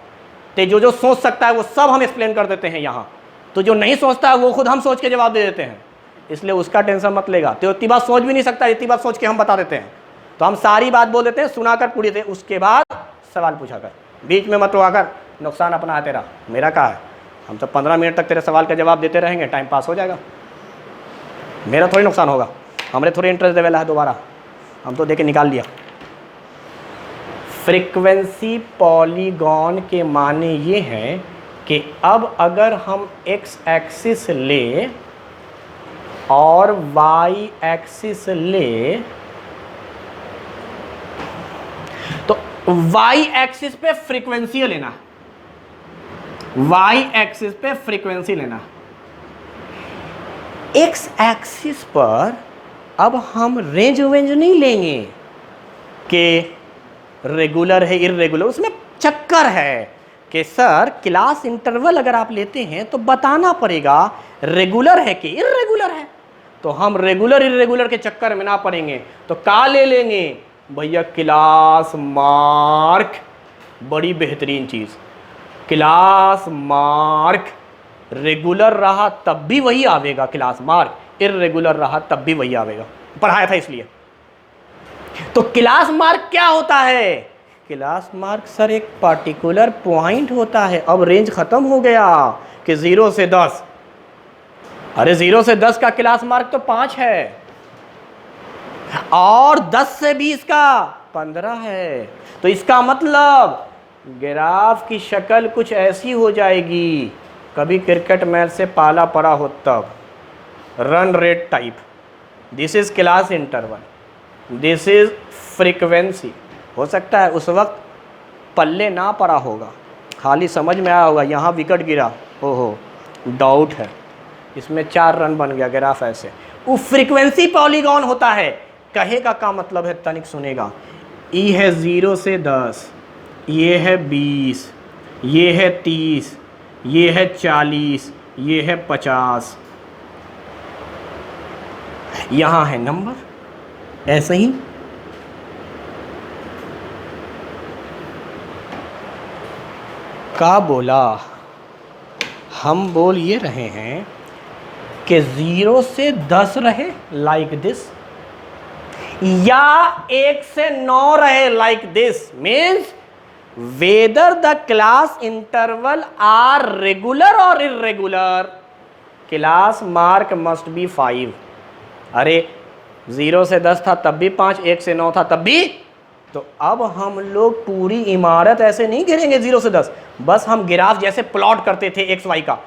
तो जो सोच सकता है वो सब हम एक्सप्लेन कर देते हैं यहाँ, तो जो नहीं सोचता है वो खुद हम सोच के जवाब दे देते हैं, इसलिए उसका टेंशन मत लेगा। तो इतनी बात सोच भी नहीं सकता, इतनी बात सोच के हम बता देते हैं। तो हम सारी बात बोल देते हैं, सुनाकर पूरी देते, उसके बाद सवाल पूछा कर, बीच में मत आकर। नुकसान अपना है तेरा, मेरा क्या है। हम तो 15 मिनट तक तेरे सवाल का जवाब देते रहेंगे, टाइम पास हो जाएगा, मेरा थोड़ी नुकसान होगा। हमारे थोड़ी इंटरेस्ट देवेला है दोबारा, हम तो देके निकाल लिया। फ्रीक्वेंसी पॉलीगॉन के माने ये हैं कि अब अगर हम एक्स एक्सिस ले और वाई एक्सिस ले, तो वाई एक्सिस पे फ्रीक्वेंसी लेना, वाई एक्सिस पे फ्रीक्वेंसी लेना, एक्स एक्सिस पर अब हम रेंज वेंज नहीं लेंगे कि रेगुलर है इर्रेगुलर, उसमें चक्कर है कि सर क्लास इंटरवल अगर आप लेते हैं तो बताना पड़ेगा रेगुलर है कि इर्रेगुलर है। तो हम रेगुलर इर्रेगुलर के चक्कर में ना पड़ेंगे, तो क्या ले लेंगे भैया, क्लास मार्क बड़ी बेहतरीन चीज़, क्लास मार्क रेगुलर रहा तब भी वही आवेगा, क्लास मार्क इर्रेगुलर रहा तब भी वही आवेगा, पढ़ाया था इसलिए। तो क्लास मार्क क्या होता है? क्लास मार्क सर एक पार्टिकुलर पॉइंट होता है। अब रेंज खत्म हो गया कि 0 से 10, अरे 0 से 10 का क्लास मार्क तो 5 है और 10 से 20 का 15 है। तो इसका मतलब ग्राफ की शक्ल कुछ ऐसी हो जाएगी, कभी क्रिकेट मैच से पाला पड़ा हो तब, run rate type. This is class interval, this is frequency. हो सकता है उस वक्त पल्ले ना पड़ा होगा, खाली समझ में आया होगा यहाँ विकेट गिरा, ओहो डाउट है, इसमें 4 रन बन गया, ग्राफ ऐसे। वो फ्रीक्वेंसी पॉलीगॉन होता है। कहेगा का मतलब है, तनिक सुनेगा, ई है 0 से 10, ये है 20, ये है 30, ये है 40, ये है 50, यहाँ है नंबर, ऐसे ही। का बोला, हम बोल ये रहे हैं कि 0 से 10 रहे लाइक दिस, या 1 से 9 रहे like this, means whether the class interval are regular और irregular, class mark must be 5। अरे 0 से 10 था तब भी 5, 1 से 9 था तब भी। तो अब हम लोग पूरी इमारत ऐसे नहीं गिरेंगे 0 से 10, बस हम ग्राफ जैसे प्लॉट करते थे एक्स वाई का,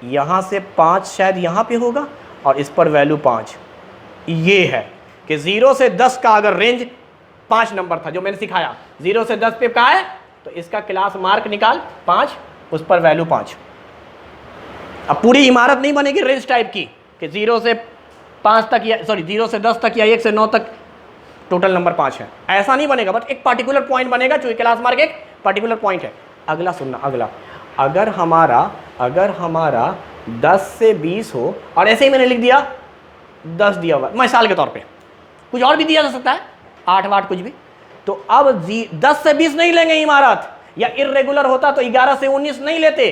यहाँ से 5 शायद यहाँ पे होगा और इस पर वैल्यू 5। ये है कि 0 से 10 का अगर रेंज 5 नंबर था जो मैंने सिखाया, 0 से 10 पे का है तो इसका क्लास मार्क निकाल 5, उस पर वैल्यू 5। अब पूरी इमारत नहीं बनेगी रेंज टाइप की कि 0 से 5 तक या 0 से 10 तक या 1 से 9 तक टोटल नंबर 5 है, ऐसा नहीं बनेगा, बट एक पार्टिकुलर पॉइंट बनेगा, जो क्लास मार्क एक पार्टिकुलर पॉइंट है। अगला सुनना, अगला, अगर हमारा 10 से 20 हो और ऐसे ही मैंने लिख दिया 10 दिया हुआ मिसाल के तौर पे, कुछ और भी दिया जा सकता है, 8 वाट कुछ भी, तो अब 10 से 20 नहीं लेंगे इमारत, या इर्रेगुलर होता तो 11 से 19 नहीं लेते,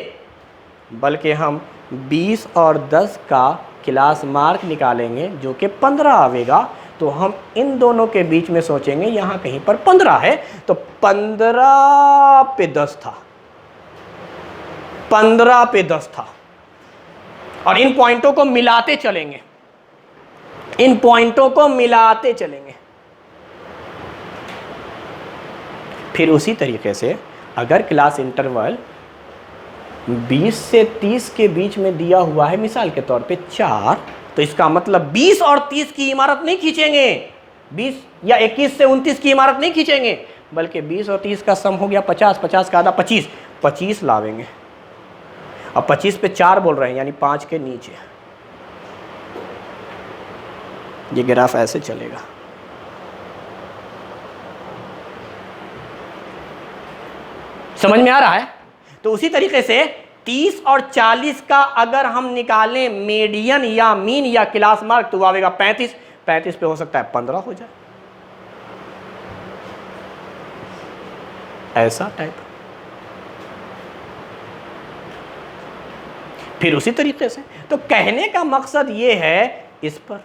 बल्कि हम 20 और 10 का क्लास मार्क निकालेंगे जो कि 15 आवेगा। तो हम इन दोनों के बीच में सोचेंगे यहाँ कहीं पर 15 है, तो 15 पे 10 था, 15 पे 10 था, और इन पॉइंटों को मिलाते चलेंगे, इन पॉइंटों को मिलाते चलेंगे। फिर उसी तरीके से अगर क्लास इंटरवल 20 से 30 के बीच में दिया हुआ है, मिसाल के तौर पे 4, तो इसका मतलब 20 और 30 की इमारत नहीं खींचेंगे, 20 या 21 से 29 की इमारत नहीं खींचेंगे, बल्कि 20 और 30 का सम हो गया 50, 50 का आधा 25, 25 लावेंगे। अब 25 पे 4 बोल रहे हैं, यानी 5 के नीचे। ये ग्राफ ऐसे चलेगा। समझ में आ रहा है? तो उसी तरीके से 30 और 40 का अगर हम निकालें मीडियन या मीन या क्लास मार्क, तो आवेगा 35, 35 पे हो सकता है 15 हो जाए, ऐसा टाइप। फिर उसी तरीके से, तो कहने का मकसद ये है, इस पर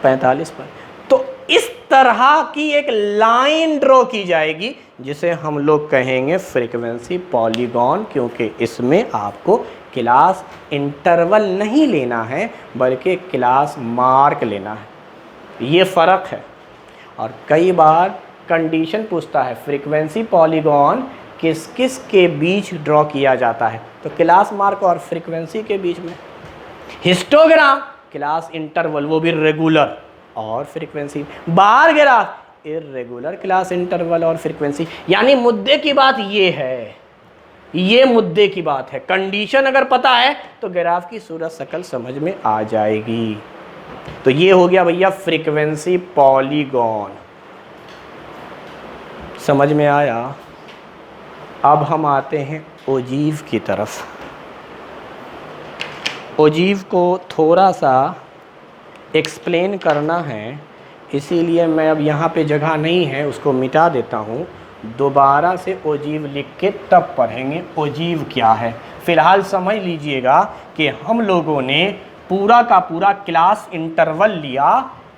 45 पर, तो इस तरह की एक लाइन ड्रॉ की जाएगी जिसे हम लोग कहेंगे फ्रीक्वेंसी पॉलीगॉन, क्योंकि इसमें आपको क्लास इंटरवल नहीं लेना है बल्कि क्लास मार्क लेना है। ये फ़र्क है। और कई बार कंडीशन पूछता है फ्रीक्वेंसी पॉलीगॉन किस किस के बीच ड्रॉ किया जाता है, तो क्लास मार्क और फ्रीक्वेंसी के बीच में। हिस्टोग्राम क्लास इंटरवल, वो भी रेगुलर और frequency. Bar graph irregular class interval और फ्रीक्वेंसी। यानी मुद्दे की बात ये है, ये मुद्दे की बात है। कंडीशन अगर पता है तो ग्राफ की सूरत शकल समझ में आ जाएगी। तो ये हो गया भैया फ्रीक्वेंसी पॉलीगॉन, समझ में आया? अब हम आते हैं ओजीव की तरफ। ओजीव को थोड़ा सा एक्सप्लेन करना है, इसीलिए मैं अब यहाँ पे जगह नहीं है, उसको मिटा देता हूँ। दोबारा से ओजीव लिख के तब पढ़ेंगे ओजीव क्या है। फिलहाल समझ लीजिएगा कि हम लोगों ने पूरा का पूरा क्लास इंटरवल लिया।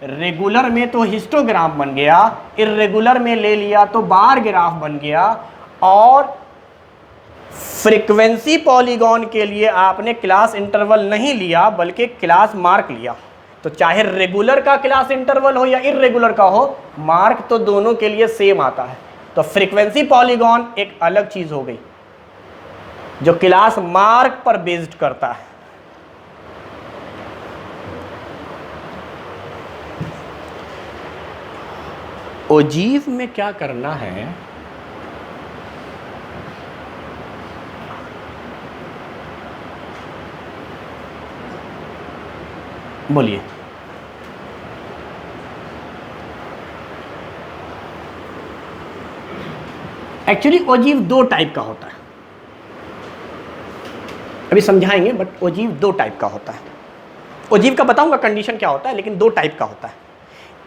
रेगुलर में तो हिस्टोग्राम बन गया, इर्रेगुलर में ले लिया तो बार ग्राफ बन गया, और फ्रीक्वेंसी पॉलीगॉन के लिए आपने क्लास इंटरवल नहीं लिया बल्कि क्लास मार्क लिया। तो चाहे रेगुलर का क्लास इंटरवल हो या इर्रेगुलर का हो, मार्क तो दोनों के लिए सेम आता है। तो फ्रीक्वेंसी पॉलीगॉन एक अलग चीज हो गई जो क्लास मार्क पर बेस्ड करता है। ओजीव में क्या करना है, बोलिए। एक्चुअली ओजीव दो टाइप का होता है, अभी समझाएंगे, बट ओजीव दो टाइप का होता है। ओजीव का बताऊंगा कंडीशन क्या होता है, लेकिन दो टाइप का होता है।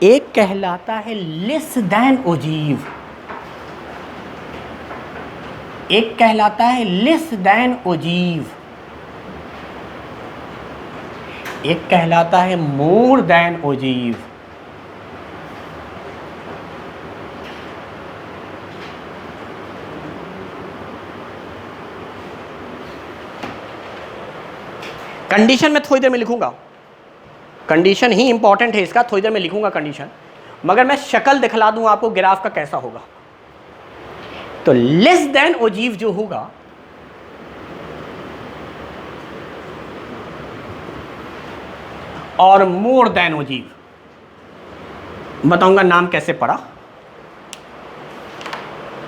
एक कहलाता है लेस देन ओजीव, एक कहलाता है लेस देन ओजीव, एक कहलाता है मोर देन ओजीव। कंडीशन में थोड़ी देर में लिखूंगा, कंडीशन ही इंपॉर्टेंट है इसका, थोड़ी देर में लिखूंगा कंडीशन, मगर मैं शक्ल दिखला दूं आपको ग्राफ का कैसा होगा। तो लेस देन ओजीव जो होगा और मोर देन ओजीव, बताऊंगा नाम कैसे पड़ा।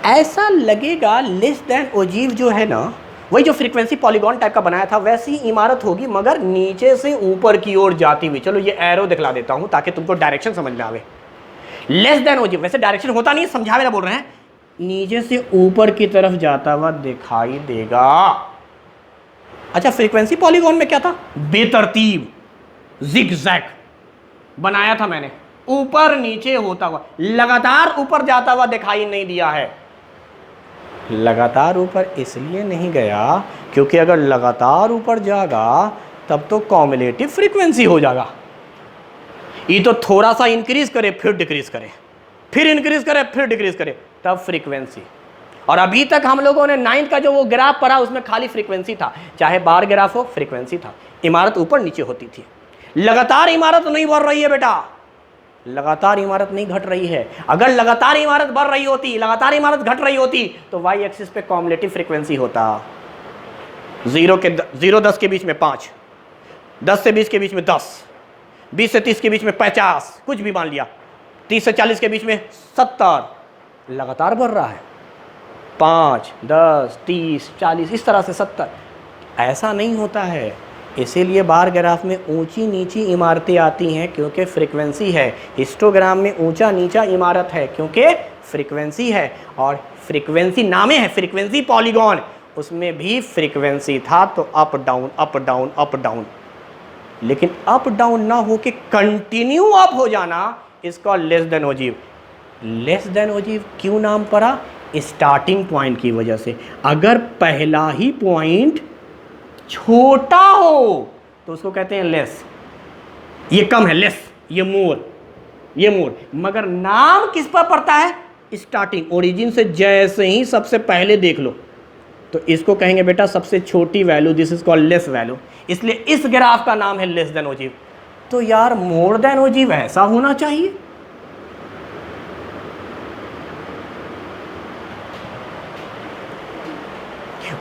ऐसा लगेगा लेस देन ओजीव जो है ना, वही जो फ्रीक्वेंसी पॉलीगॉन टाइप का बनाया था वैसी इमारत होगी, मगर नीचे से ऊपर की ओर जाती हुई। चलो ये एरो दिखला देता हूं ताकि तुमको डायरेक्शन समझ में आवे। लेस देन ओजीव, वैसे डायरेक्शन होता नहीं, समझावे ना बोल रहे हैं, नीचे से ऊपर की तरफ जाता हुआ दिखाई देगा। अच्छा, फ्रीक्वेंसी पॉलीगॉन में क्या था, बेतरतीब जिगजैग बनाया था मैंने, ऊपर नीचे होता हुआ, लगातार ऊपर जाता हुआ दिखाई नहीं दिया है। लगातार ऊपर इसलिए नहीं गया क्योंकि अगर लगातार ऊपर जाएगा तब तो कॉम्युलेटिव फ्रीक्वेंसी हो जाएगा। ये तो थोड़ा सा इंक्रीज करे फिर डिक्रीज करे, फिर इंक्रीज करे फिर डिक्रीज करे, तब फ्रीक्वेंसी। और अभी तक हम लोगों ने 9th का जो वो ग्राफ पढ़ा उसमें खाली फ्रीक्वेंसी था, चाहे बार ग्राफ हो फ्रीक्वेंसी था, इमारत ऊपर नीचे होती थी। लगातार इमारत नहीं बढ़ रही है बेटा, लगातार इमारत नहीं घट रही है। अगर लगातार इमारत बढ़ रही होती, लगातार इमारत घट रही होती तो वाई एक्सिस पे कॉम्युलेटिव फ्रीक्वेंसी होता। 0 10 के बीच में 5, 10 से 20 के बीच में 10, 20 से 30 के बीच में 50, कुछ भी मान लिया, 30 से 40 के बीच में 70, लगातार बढ़ रहा है। 5, 10, 30, 40, इस तरह से 70। ऐसा नहीं होता है, इसीलिए बार ग्राफ में ऊंची नीची इमारतें आती हैं क्योंकि फ्रीक्वेंसी है। हिस्टोग्राम में ऊंचा नीचा इमारत है क्योंकि फ्रीक्वेंसी है, और फ्रीक्वेंसी नामे है फ्रीक्वेंसी पॉलीगॉन, उसमें भी फ्रीक्वेंसी था तो up down up down up down. लेकिन अप डाउन ना हो के कंटिन्यू अप हो जाना, इसका less than ogive. Less than ogive क्यों नाम पड़ा, स्टार्टिंग पॉइंट की वजह से। अगर पहला ही पॉइंट छोटा हो तो उसको कहते हैं लेस, ये कम है लेस, ये मोर, ये मोर। मगर नाम किस पर पड़ता है, स्टार्टिंग, ओरिजिन से जैसे ही सबसे पहले देख लो तो इसको कहेंगे बेटा सबसे छोटी value, this is called less value. इसलिए इस ग्राफ का नाम है लेस देन ओजीव। तो यार मोर देन ओजीव ऐसा होना चाहिए,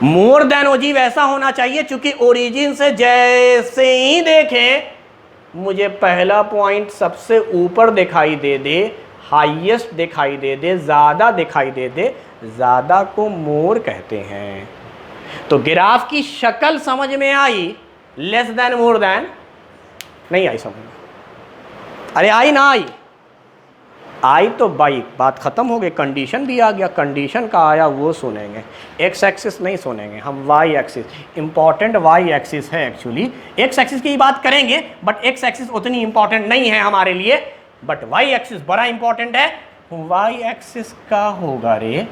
मोर देन ओजीव ऐसा होना चाहिए, क्योंकि ओरिजिन से जैसे ही देखें मुझे पहला पॉइंट सबसे ऊपर दिखाई दे दे, हाईएस्ट दिखाई दे दे, ज़्यादा दिखाई दे दे, ज़्यादा को मोर कहते हैं। तो ग्राफ की शक्ल समझ में आई, लेस देन मोर देन नहीं आई समझ में, अरे आई ना आई, आई तो बाई बात ख़त्म हो गई, कंडीशन भी आ गया, कंडीशन का आया वो सुनेंगे, एक्स एक्सिस नहीं सुनेंगे हम, Y axis. Important Y axis है एक्चुअली, एक्स एक्सिस की बात करेंगे बट एक्स एक्सिस उतनी इंपॉर्टेंट नहीं है हमारे लिए, बट वाई एक्सिस बड़ा इंपॉर्टेंट है। वाई एक्सिस का होगा रे?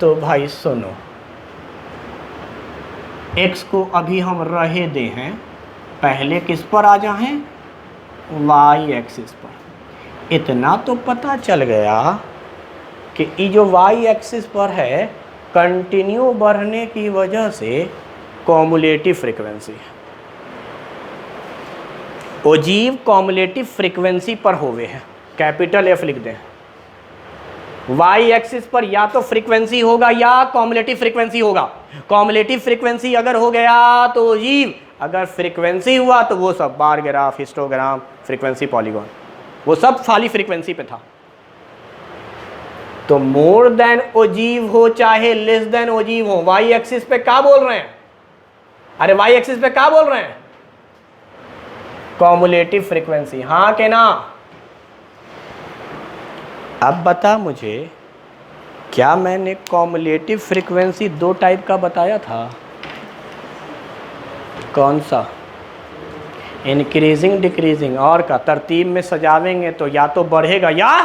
तो भाई सुनो, एक्स को अभी हम रहे दे हैं, पहले किस पर आ जाएं? वाई एक्सिस पर। इतना तो पता चल गया कि ये जो वाई एक्सिस पर है कंटिन्यू बढ़ने की वजह से कॉमुलेटिव फ्रीक्वेंसी है, ओजीव कॉमुलेटिव फ्रीक्वेंसी पर होवे है, कैपिटल एफ लिख दें। वाई एक्सिस पर या तो फ्रीक्वेंसी होगा या कॉमुलेटिव फ्रीक्वेंसी होगा। कॉमुलेटिव फ्रीक्वेंसी अगर हो गया तो ओजीव, अगर फ्रीक्वेंसी हुआ तो वो सब bar graph, histogram, frequency polygon, वो सब खाली फ्रीक्वेंसी पे था। तो मोर देन ओजीव हो चाहे लेस देन ओजीव हो, वाई एक्सिस पे क्या बोल रहे हैं? अरे वाई एक्सिस पे क्या बोल रहे हैं? कॉमुलेटिव फ्रीक्वेंसी, हाँ के ना? अब बता मुझे, क्या मैंने कॉमुलेटिव फ्रीक्वेंसी दो टाइप का बताया था? कौन सा? इंक्रीजिंग, डिक्रीजिंग, और का तरतीब में सजावेंगे तो या तो बढ़ेगा या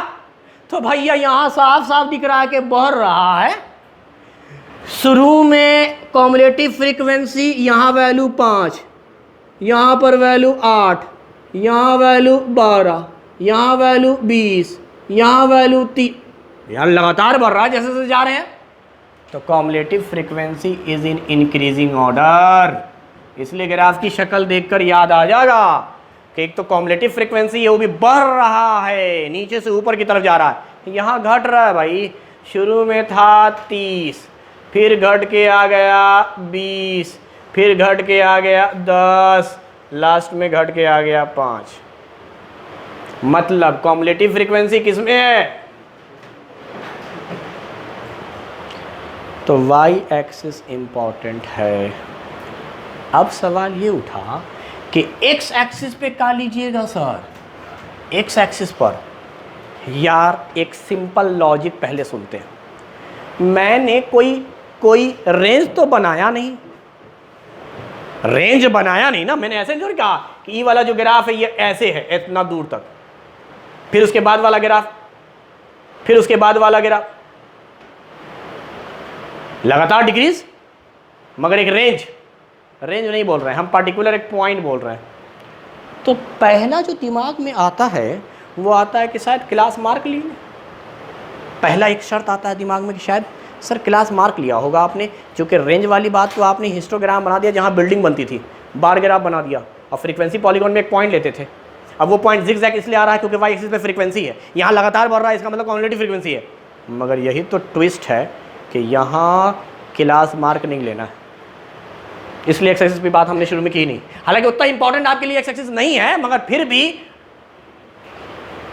तो भैया यहाँ साफ साफ दिख रहा है कि बढ़ रहा है। शुरू में कॉमुलेटिव फ्रीक्वेंसी यहाँ वैल्यू 5, यहाँ पर वैल्यू 8, यहाँ वैल्यू 12, यहाँ वैल्यू 20, यहाँ वैल्यू 3, यहाँ लगातार बढ़ रहा है जैसे जैसे जा रहे हैं। तो cumulative frequency is in increasing order. इसलिए ग्राफ की शक्ल देखकर याद आ जाएगा कि एक तो कॉमुलेटिव फ्रीक्वेंसी है वो भी बढ़ रहा है, नीचे से ऊपर की तरफ जा रहा है। यहाँ घट रहा है भाई, शुरू में था 30, फिर घट के आ गया 20, फिर घट के आ गया 10, लास्ट में घट के आ गया 5। मतलब कॉमुलेटिव फ्रीक्वेंसी किसमें है? तो वाई एक्सिस इंपॉर्टेंट है। अब सवाल ये उठा कि एक्स एक्सिस पे क्या लीजिएगा सर? एक्स एक्सिस पर यार एक सिंपल लॉजिक पहले सुनते हैं। मैंने कोई रेंज तो बनाया नहीं, रेंज बनाया नहीं ना, मैंने ऐसे नहीं कहा कि ई वाला जो ग्राफ है ये ऐसे है इतना दूर तक, फिर उसके बाद वाला ग्राफ, फिर उसके बाद वाला ग्राफ, लगातार डिक्रीज, मगर एक रेंज नहीं बोल रहे हैं हम, पार्टिकुलर एक पॉइंट बोल रहे हैं। तो पहला जो दिमाग में आता है वो आता है कि शायद क्लास मार्क ली। पहला एक शर्त आता है दिमाग में कि शायद सर क्लास मार्क लिया होगा आपने, क्योंकि रेंज वाली बात तो आपने हिस्टोग्राम बना दिया जहाँ बिल्डिंग बनती थी, बार ग्राफ बना दिया, और फ्रीक्वेंसी पॉलीगॉन में एक पॉइंट लेते थे। अब वो पॉइंट जिगजैग इसलिए आ रहा है क्योंकि वाई एक्सिस पे फ्रीक्वेंसी है, यहाँ लगातार बढ़ रहा है, इसका मतलब कॉमुलेटिव फ्रीक्वेंसी है। मगर यही तो ट्विस्ट है कि यहाँ क्लास मार्क नहीं लेना है, इसलिए एक्स एक्सिस की बात हमने शुरू में की नहीं। हालांकि उतना इंपॉर्टेंट आपके लिए एक्स एक्सिस नहीं है, मगर फिर भी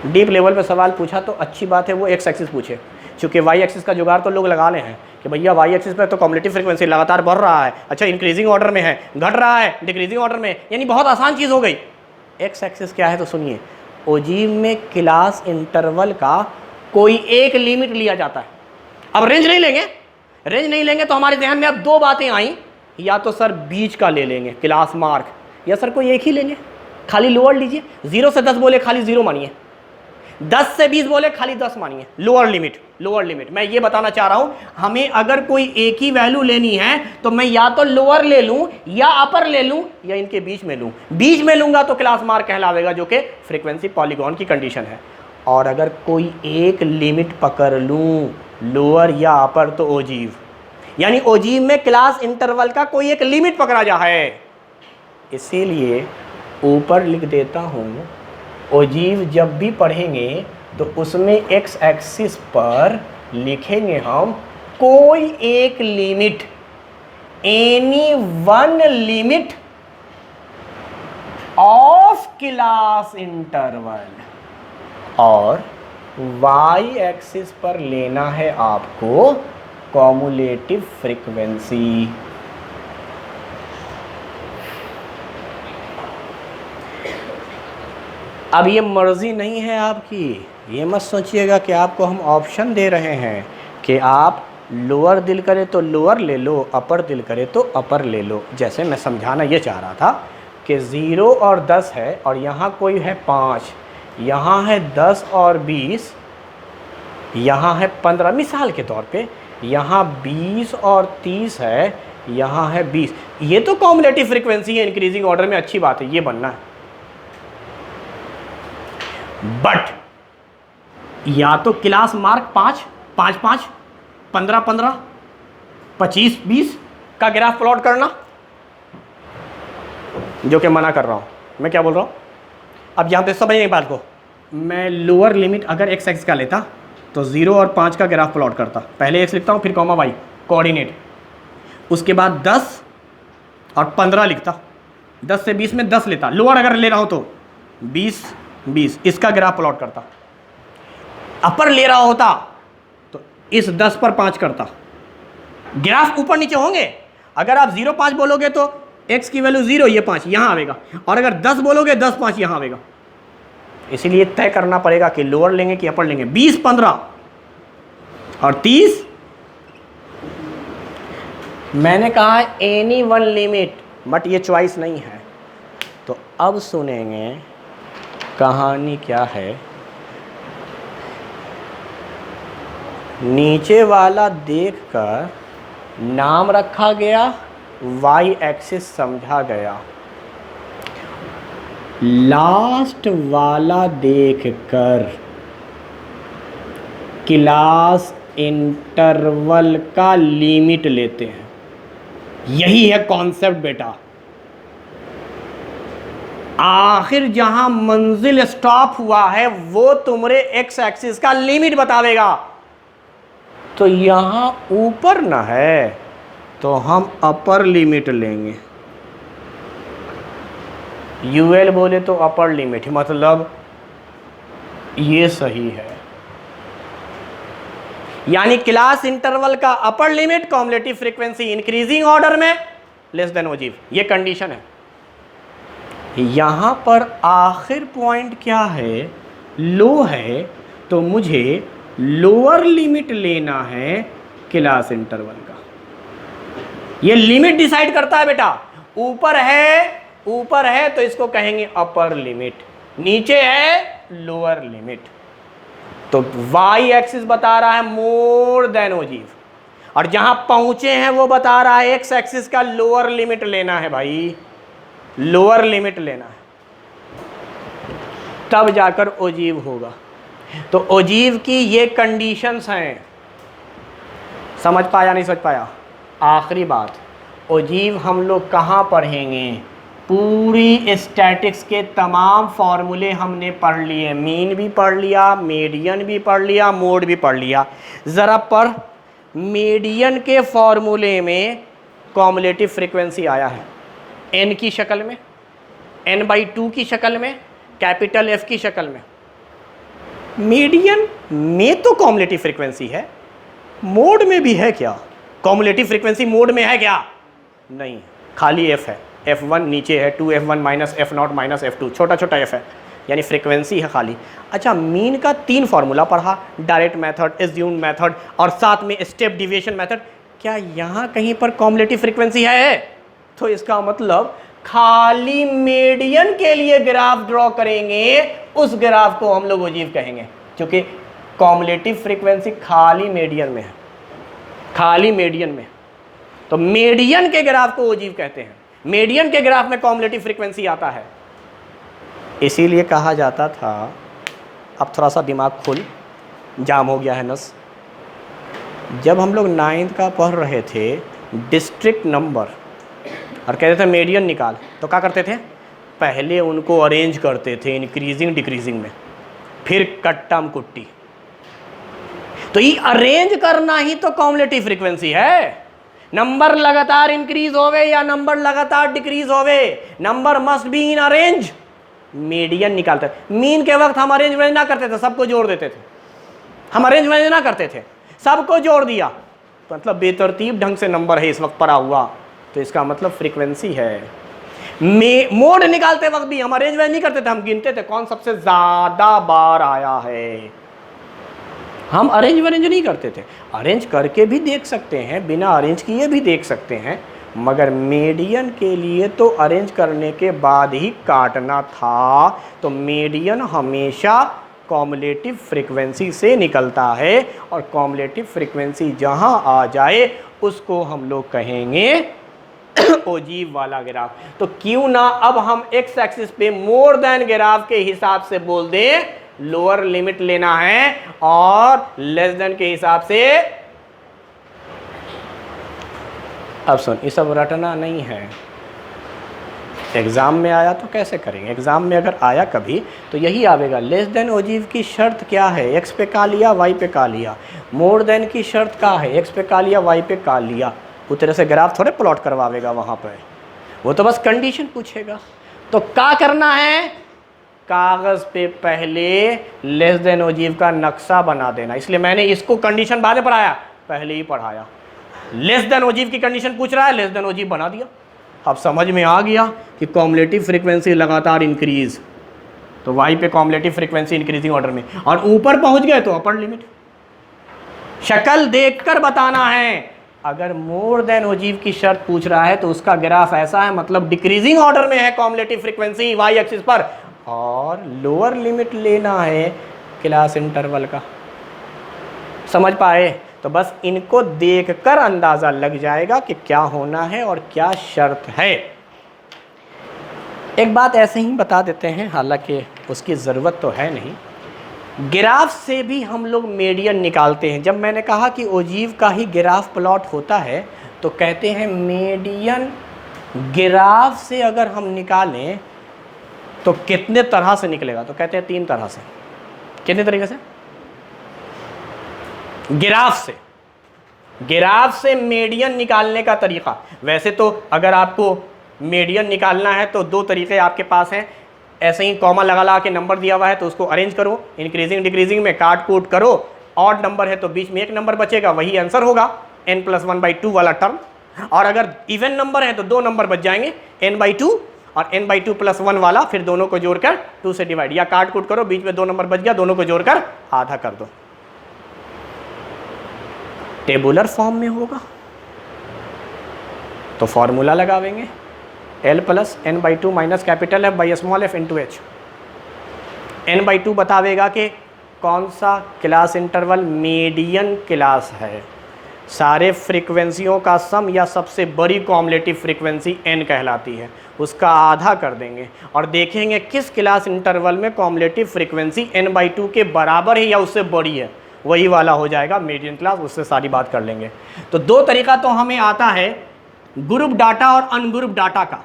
डीप लेवल पे सवाल पूछा तो अच्छी बात है वो एक्स एक्सिस पूछे, क्योंकि वाई एक्सिस का जुगाड़ तो लोग लगा ले हैं कि भैया वाई एक्सिस पर तो कॉमुलेटिव फ्रीक्वेंसी लगातार बढ़ रहा है, अच्छा इंक्रीजिंग ऑर्डर में है, घट रहा है डिक्रीजिंग ऑर्डर में, यानी बहुत आसान चीज़ हो गई। एक्स एक्सिस क्या है तो सुनिए, ओजीव में क्लास इंटरवल का कोई एक लिमिट लिया जाता है। अब रेंज नहीं लेंगे तो हमारे ध्यान में अब दो बातें आई, या तो सर बीच का ले लेंगे क्लास मार्क, या सर कोई एक ही लेंगे, खाली लोअर लीजिए। 0 से 10 बोले खाली 0 मानिए, 10 से 20 बोले खाली 10 मानिए, लोअर लिमिट। मैं ये बताना चाह रहा हूं, हमें अगर कोई एक ही वैल्यू लेनी है तो मैं या तो लोअर ले लूं या अपर ले लूं या इनके बीच में लूं। बीच में लूंगा तो क्लास मार्क कहलावेगा, जो कि फ्रीक्वेंसी पॉलीगॉन की कंडीशन है। और अगर कोई एक लिमिट पकड़ लूं लोअर या अपर तो ओजीव, यानी ओजीव में क्लास इंटरवल का कोई एक लिमिट पकड़ा जा है। इसीलिए ऊपर लिख देता हूं, ओजीव जब भी पढ़ेंगे तो उसमें एक्स एक्सिस पर लिखेंगे हम कोई एक limit, any one limit of class interval, और वाई एक्सिस पर लेना है आपको कॉमुलेटिव फ्रीक्वेंसी। अब ये मर्जी नहीं है आपकी, ये मत सोचिएगा कि आपको हम ऑप्शन दे रहे हैं कि आप लोअर दिल करे तो लोअर ले लो, अपर दिल करे तो अपर ले लो। जैसे मैं समझाना ये चाह रहा था कि 0 और 10 है और यहाँ कोई है 5, यहाँ है 10 और 20, यहाँ है 15, मिसाल के तौर पे यहाँ 20 और 30 है, यहाँ है 20। ये तो कॉम्युलेटिव फ्रीक्वेंसी है इंक्रीजिंग ऑर्डर में, अच्छी बात है, ये बनना है। बट या तो क्लास मार्क 5 5 5 15 15 25 20 का ग्राफ प्लॉट करना, जो कि मना कर रहा हूं। मैं क्या बोल रहा हूं, अब यहां पे समझिए बात को। मैं लोअर लिमिट अगर एक्स एक्स का लेता तो 0 और 5 का ग्राफ प्लॉट करता। पहले एक्स लिखता हूं, फिर कॉमा वाई कोऑर्डिनेट, उसके बाद 10 और 15 लिखता। 10 से 20 में 10 लेता, लोअर अगर ले रहा हूं तो 20 20 इसका ग्राफ प्लॉट करता। अपर ले रहा होता तो इस 10 पर 5 करता। ग्राफ ऊपर नीचे होंगे, अगर आप 0 5 बोलोगे तो x की वैल्यू 0, ये 5 यहां आएगा, और अगर 10 बोलोगे 10 5 यहां आएगा। इसीलिए तय करना पड़ेगा कि लोअर लेंगे कि अपर लेंगे। 20 15 और 30 मैंने कहा एनी वन लिमिट, बट ये चॉइस नहीं है। तो अब सुनेंगे कहानी क्या है। नीचे वाला देखकर नाम रखा गया, वाई एक्सिस समझा गया। लास्ट वाला देखकर क्लास इंटरवल का लिमिट लेते हैं। यही है कॉन्सेप्ट बेटा। आखिर जहां मंजिल स्टॉप हुआ है वो तुम्हारे एक्स एक्सिस का लिमिट बतावेगा। तो यहां ऊपर ना है तो हम अपर लिमिट लेंगे। यूएल बोले तो अपर लिमिट, मतलब ये सही है। यानी क्लास इंटरवल का upper limit cumulative frequency increasing order में लेस देन ओजीव, ये कंडीशन है। यहां पर आखिर पॉइंट क्या है, लो है, तो मुझे लोअर लिमिट लेना है क्लास इंटरवल का। ये लिमिट डिसाइड करता है बेटा। ऊपर है तो इसको कहेंगे अपर लिमिट, नीचे है लोअर लिमिट। तो वाई एक्सिस बता रहा है मोर देन ओजीव, और जहां पहुंचे हैं वो बता रहा है एक्स एक्सिस का लोअर लिमिट लेना है भाई, लोअर लिमिट लेना है, तब जाकर ओजीव होगा। तो ओजीव की ये कंडीशंस हैं। समझ पाया नहीं समझ पाया? आखिरी बात, ओजीव हम लोग कहाँ पढ़ेंगे? पूरी स्टैटिक्स के तमाम फॉर्मूले हमने पढ़ लिए, मीन भी पढ़ लिया, मीडियन भी पढ़ लिया, मोड भी पढ़ लिया। ज़रा पढ़, मीडियन के फॉर्मूले में कॉम्युलेटिव फ्रीक्वेंसी आया है n की शक्ल में, n/2 की शक्ल में, कैपिटल F की शक्ल में। मीडियन में तो कॉम्युलेटिव फ्रीक्वेंसी है, मोड में भी है क्या? कॉम्युलेटिव फ्रीक्वेंसी मोड में है क्या? नहीं, खाली f है। f1 नीचे है, 2f1 minus f0 minus f2, छोटा छोटा f है, यानी फ्रीक्वेंसी है खाली। अच्छा, मीन का 3 फॉर्मूला पढ़ा, डायरेक्ट मेथड, एज्यूम मेथड और साथ में स्टेप डिविएशन मेथड। क्या यहाँ कहीं पर कॉम्युलेटिव फ्रीक्वेंसी है? तो इसका मतलब खाली मीडियन के लिए ग्राफ ड्रॉ करेंगे, उस ग्राफ को हम लोग ओजीव कहेंगे, क्योंकि कॉम्युलेटिव फ्रीक्वेंसी खाली मीडियन में है, खाली मीडियन में। तो मीडियन के ग्राफ को ओजीव कहते हैं। मीडियन के ग्राफ में कॉम्युलेटिव फ्रीक्वेंसी आता है। इसीलिए कहा जाता था, अब थोड़ा सा दिमाग खुल, जाम हो गया है नस। जब हम लोग 9th का पढ़ रहे थे डिस्ट्रिक्ट नंबर और कहते थे मीडियन निकाल, तो क्या करते थे? पहले उनको अरेंज करते थे इंक्रीजिंग डिक्रीजिंग में, फिर कट्टम कुट्टी। तो ये अरेंज करना ही तो कॉम्युलेटिव फ्रीक्वेंसी है। नंबर लगातार इंक्रीज होवे या नंबर लगातार डिक्रीज होवे, number must be in arrange. Median निकालते, मीन के वक्त हम अरेंज वरेंज ना करते थे, सबको जोड़ देते थे। हम अरेंज वरेंज ना करते थे, सबको जोड़ दिया, मतलब बेतरतीब ढंग से नंबर है इस वक्त पड़ा हुआ, तो इसका मतलब फ्रीक्वेंसी है। मोड निकालते वक्त भी हम अरेंज वरेंज नहीं करते थे, हम गिनते थे कौन सबसे ज्यादा बार आया है। हम अरेंज वरेंज नहीं करते थे। अरेंज करके भी देख सकते हैं, बिना अरेंज किए भी देख सकते हैं, मगर मीडियन के लिए तो अरेंज करने के बाद ही काटना था। तो मीडियन हमेशा कॉम्युलेटिव फ्रीक्वेंसी से निकलता है, और कॉम्युलेटिव फ्रीक्वेंसी जहां आ जाए उसको हम लोग कहेंगे ओजीव वाला ग्राफ। तो क्यों ना अब हम एक्स एक्सिस पे मोर देन ग्राफ के हिसाब से बोल दें लोअर लिमिट लेना है, और लेस देन के हिसाब से, अब सुन, ये सब रटना नहीं है। एग्ज़ाम में आया तो कैसे करेंगे, एग्ज़ाम में अगर आया कभी तो यही आवेगा, लेस देन ओजीव की शर्त क्या है, एक्स पे का लिया वाई पे का लिया, मोर देन की शर्त क्या है, एक्स पे का लिया वाई पे का लिया। वो तरह से ग्राफ थोड़े प्लॉट करवावेगा वहाँ पे, वो तो बस कंडीशन पूछेगा। तो क्या करना है, कागज़ पे पहले लेस देन ओजीव का नक्शा बना देना। इसलिए मैंने इसको कंडीशन बाद में पढ़ाया, पहले ही पढ़ाया। लेस देन ओजीव की कंडीशन पूछ रहा है, लेस देन ओजीव बना दिया। अब समझ में आ गया कि कॉम्युलेटिव फ्रीक्वेंसी लगातार इंक्रीज, तो वाई पे कॉम्युलेटिव फ्रीक्वेंसी इंक्रीजिंग ऑर्डर में, और ऊपर पहुंच गए तो अपर लिमिट। शक्ल देखकर बताना है। अगर मोर देन ओजीव की शर्त पूछ रहा है तो उसका ग्राफ ऐसा है, मतलब डिक्रीजिंग ऑर्डर में है कॉम्युलेटिव फ्रीक्वेंसी वाई एक्सिस पर, और लोअर लिमिट लेना है क्लास इंटरवल का। समझ पाए? तो बस इनको देखकर अंदाजा लग जाएगा कि क्या होना है और क्या शर्त है। एक बात ऐसे ही बता देते हैं, हालांकि उसकी ज़रूरत तो है नहीं। ग्राफ से भी हम लोग मीडियन निकालते हैं। जब मैंने कहा कि ओजीव का ही ग्राफ प्लॉट होता है तो कहते हैं मीडियन ग्राफ से अगर हम निकालें तो कितने तरह से निकलेगा, तो कहते हैं 3 तरह से। कितने तरीके से? ग्राफ से मीडियन निकालने का तरीका। वैसे तो अगर आपको मीडियन निकालना है तो 2 तरीके आपके पास हैं। ऐसे ही कॉमा लगा के नंबर दिया हुआ है तो उसको अरेंज करो, इंक्रीजिंग डिक्रीजिंग में काट कूट करो। ऑड नंबर है तो बीच में 1 नंबर बचेगा, वही आंसर होगा n+1/2 वाला टर्म। और अगर इवन नंबर है तो 2 नंबर बच जाएंगे, n/2 और n/2 + 1 वाला, फिर दोनों को जोड़कर 2 से डिवाइड, या काट कूट करो, बीच में 2 नंबर बच गया, दोनों को जोड़कर आधा कर दो। टेबुलर फॉर्म में होगा तो फॉर्मूला लगावेंगे, L + n/2 - capital F/ small f × h। n/2 बतावेगा कि कौन सा क्लास इंटरवल मीडियन क्लास है। सारे फ्रीक्वेंसियों का सम या सबसे बड़ी कॉम्युलेटिव फ्रीक्वेंसी n कहलाती है, उसका आधा कर देंगे और देखेंगे किस क्लास इंटरवल में कॉम्युलेटिव फ्रीक्वेंसी n/2 के बराबर है या उससे बड़ी है, वही वाला हो जाएगा मीडियन क्लास। उससे सारी बात कर लेंगे। तो 2 तरीका तो हमें आता है, ग्रुप डाटा और अनग्रुप डाटा का।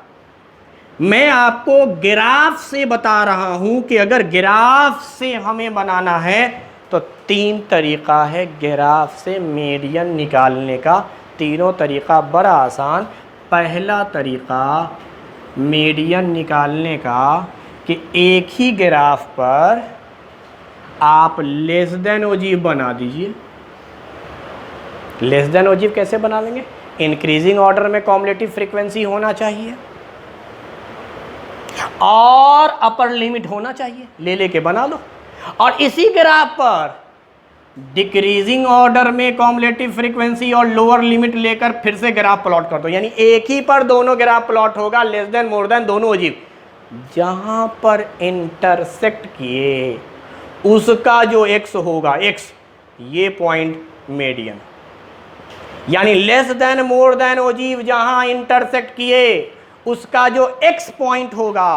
मैं आपको ग्राफ से बता रहा हूं कि अगर ग्राफ से हमें बनाना है तो 3 तरीका है ग्राफ से मीडियन निकालने का। तीनों तरीका बड़ा आसान। पहला तरीका मीडियन निकालने का कि एक ही ग्राफ पर आप लेस देन ओजीव बना दीजिए। लेस देन ओजीव कैसे बना लेंगे? इंक्रीजिंग ऑर्डर में कॉम्युलेटिव फ्रीक्वेंसी होना चाहिए और अपर लिमिट होना चाहिए, ले लेके बना लो। और इसी ग्राफ पर डिक्रीजिंग ऑर्डर में कॉम्युलेटिव फ्रीक्वेंसी और लोअर लिमिट लेकर फिर से ग्राफ प्लॉट कर दो। यानी एक ही पर दोनों ग्राफ प्लॉट होगा, लेस देन मोर देन दोनों ओजीव। जहां पर इंटरसेक्ट किए उसका जो x होगा, x ये पॉइंट मीडियन, यानी less than more than ogive जहां इंटरसेक्ट किए उसका जो x पॉइंट होगा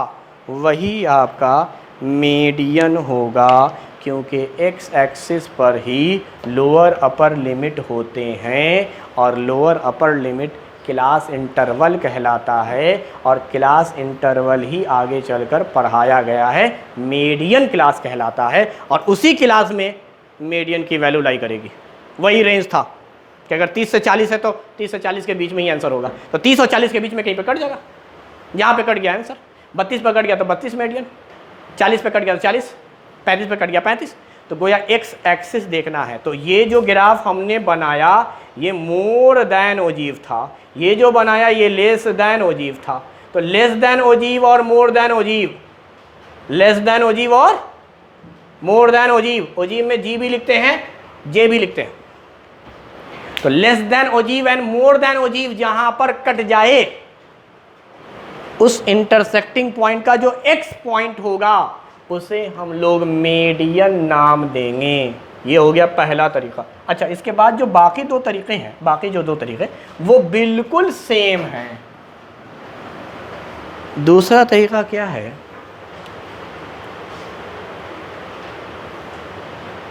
वही आपका मीडियन होगा, क्योंकि x एक्सिस पर ही लोअर अपर लिमिट होते हैं और lower upper limit class interval कहलाता है और क्लास इंटरवल ही आगे चलकर पढ़ाया गया है, मीडियन क्लास कहलाता है। और उसी क्लास में मीडियन की वैल्यू लाई करेगी। वही रेंज था कि अगर 30 से 40 है तो 30 से 40 के बीच में ही आंसर होगा। तो 30 और 40 के बीच में कहीं पे कट जाएगा, यहाँ पे कट गया आंसर। 32 पे कट गया तो 32 मीडियन, 40 पे कट गया तो 40, 35 पे कट गया 35। तो गोया एक्स एक्सिस देखना है। तो ये जो ग्राफ हमने बनाया ये मोर देन ओजीव था, ये जो बनाया ये लेस देन ओजीव था। तो लेस देन ओजीव और more than ogive, less than ogive और मोर देन ओजीव, ओजीव में जी भी लिखते हैं जे भी लिखते हैं। तो less than ogive and more than ogive जहां पर कट जाए उस इंटरसेक्टिंग पॉइंट का जो एक्स पॉइंट होगा उसे हम लोग मीडियन नाम देंगे। ये हो गया पहला तरीका। अच्छा, इसके बाद जो बाकी दो तरीके हैं, बाकी जो दो तरीके वो बिल्कुल सेम हैं। दूसरा तरीका क्या है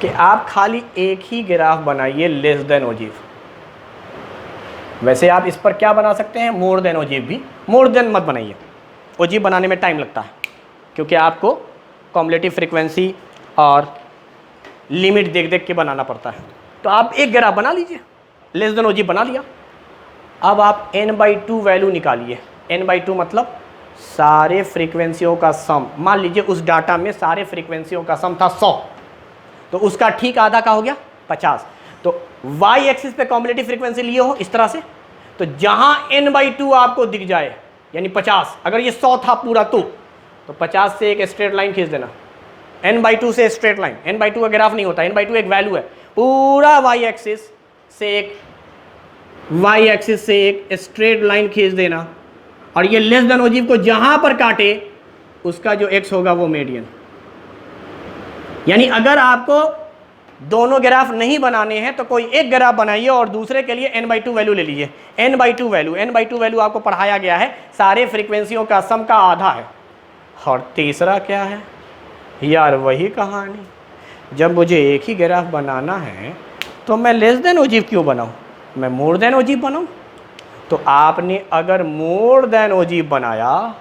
कि आप खाली एक ही ग्राफ बनाइए लेस देन ओजीव। वैसे आप इस पर क्या बना सकते हैं, मोर देन ओजीव भी। मोर देन मत बनाइए, ओजीव बनाने में टाइम लगता है क्योंकि आपको कॉम्युलेटिव फ्रीक्वेंसी और लिमिट देख देख के बनाना पड़ता है। तो आप एक ग्राफ बना लीजिए, लेस देन ओजीव बना लिया। अब आप n/2 वैल्यू निकालिए। n/2 मतलब सारे फ्रीक्वेंसियों का सम। मान लीजिए उस डाटा में सारे फ्रीक्वेंसियों का सम था 100, तो उसका ठीक आधा का हो गया 50। तो y एक्सिस पे कॉम्युलेटिव फ्रीक्वेंसी लिए हो इस तरह से, तो जहां n/2 आपको दिख जाए यानी 50, अगर ये 100 था पूरा तो 50 से एक स्ट्रेट लाइन खींच देना। n/2 से स्ट्रेट लाइन, n/2 का ग्राफ नहीं होता, n/2 एक वैल्यू है। पूरा y एक्सिस से एक स्ट्रेट लाइन खींच देना, और ये लेस देन ओजीव को जहां पर काटे उसका जो x होगा वो मीडियन। यानी अगर आपको दोनों ग्राफ नहीं बनाने हैं तो कोई एक ग्राफ बनाइए और दूसरे के लिए n/2 वैल्यू ले लीजिए। n/2 वैल्यू आपको पढ़ाया गया है सारे फ्रीक्वेंसियों का सम का आधा है। और तीसरा क्या है यार, वही कहानी, जब मुझे एक ही ग्राफ बनाना है तो मैं लेस देन ओजीव क्यों बनाऊं, मैं मोर देन ओजीव बनाऊं। तो आपने अगर मोर देन ओजीव बनाया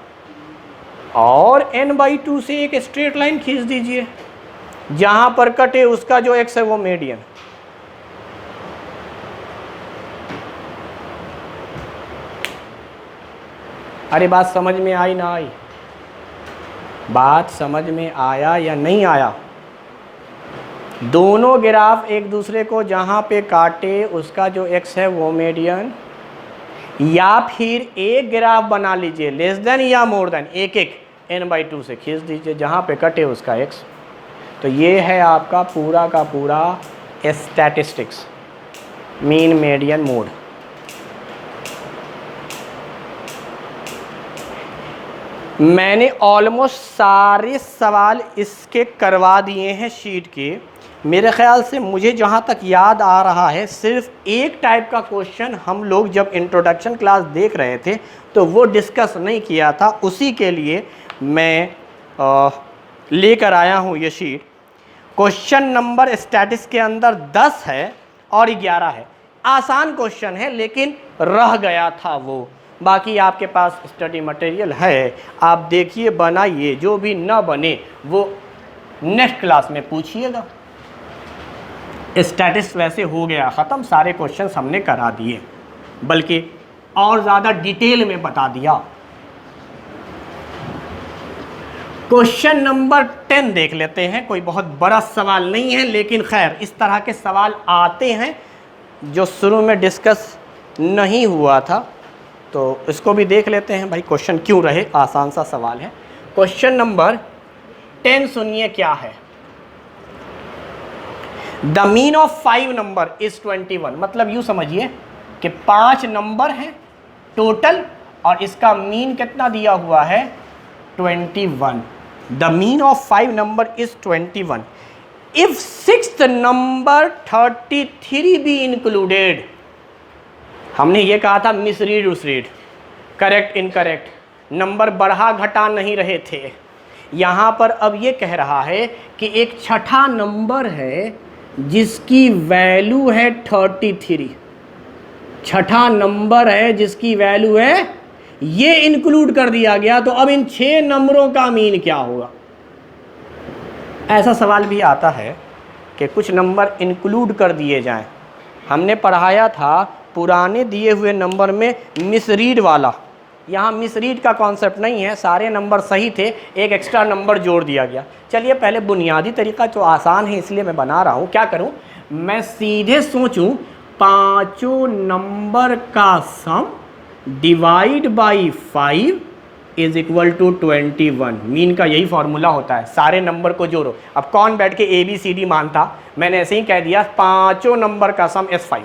और n/2 से एक स्ट्रेट लाइन खींच दीजिए, जहां पर कटे उसका जो x है वो मीडियन। अरे बात समझ में आई ना आई, बात समझ में आया या नहीं आया। दोनों ग्राफ एक दूसरे को जहां पे काटे उसका जो x है वो मीडियन, या फिर एक ग्राफ बना लीजिए लेस देन या मोर देन, एक एक n/2 से खींच दीजिए जहां पे कटे उसका x। तो ये है आपका पूरा का पूरा स्टैटिस्टिक्स, मीन मीडियन मोड। मैंने ऑलमोस्ट सारे सवाल इसके करवा दिए हैं शीट के। मेरे ख्याल से मुझे जहाँ तक याद आ रहा है सिर्फ एक टाइप का क्वेश्चन हम लोग जब इंट्रोडक्शन क्लास देख रहे थे तो वो डिस्कस नहीं किया था, उसी के लिए मैं लेकर आया हूँ ये शीट। क्वेश्चन नंबर स्टैटिस के अंदर 10 है और 11 है। आसान क्वेश्चन है लेकिन रह गया था वो। बाकी आपके पास स्टडी मटेरियल है, आप देखिए बनाइए, जो भी ना बने वो नेक्स्ट क्लास में पूछिएगा। स्टैटिस वैसे हो गया ख़त्म, सारे क्वेश्चंस हमने करा दिए, बल्कि और ज़्यादा डिटेल में बता दिया। क्वेश्चन नंबर 10 देख लेते हैं। कोई बहुत बड़ा सवाल नहीं है, लेकिन खैर इस तरह के सवाल आते हैं जो शुरू में डिस्कस नहीं हुआ था, तो इसको भी देख लेते हैं भाई, क्वेश्चन क्यों रहे, आसान सा सवाल है। क्वेश्चन नंबर 10 सुनिए क्या है। The mean of 5 number is 21। मतलब यूँ समझिए कि 5 नंबर हैं टोटल और इसका मीन कितना दिया हुआ है 21। The mean of 5 number is 21 if 6th number 33 be included. हमने ये कहा था मिसरीड उसरीड, करेक्ट इनकरेक्ट, नंबर बढ़ा घटा नहीं रहे थे। यहाँ पर अब ये कह रहा है कि एक छठा नंबर है जिसकी वैल्यू है 33। छठा नंबर है जिसकी वैल्यू है, ये इंक्लूड कर दिया गया, तो अब इन 6 नंबरों का मीन क्या होगा। ऐसा सवाल भी आता है कि कुछ नंबर इंक्लूड कर दिए जाएं। हमने पढ़ाया था पुराने दिए हुए नंबर में मिसरीड वाला, यहाँ मिसरीड का कॉन्सेप्ट नहीं है, सारे नंबर सही थे, एक एक्स्ट्रा नंबर जोड़ दिया गया। चलिए पहले बुनियादी तरीका जो आसान है इसलिए मैं बना रहा हूँ, क्या करूँ, मैं सीधे सोचूं 5 नंबर का sum divide by 5 is equal to 21। Mean का यही फॉर्मूला होता है, सारे नंबर को जोड़ो। अब कौन बैठ के ABCD मानता, मैंने ऐसे ही कह दिया 5 नंबर का सम S5।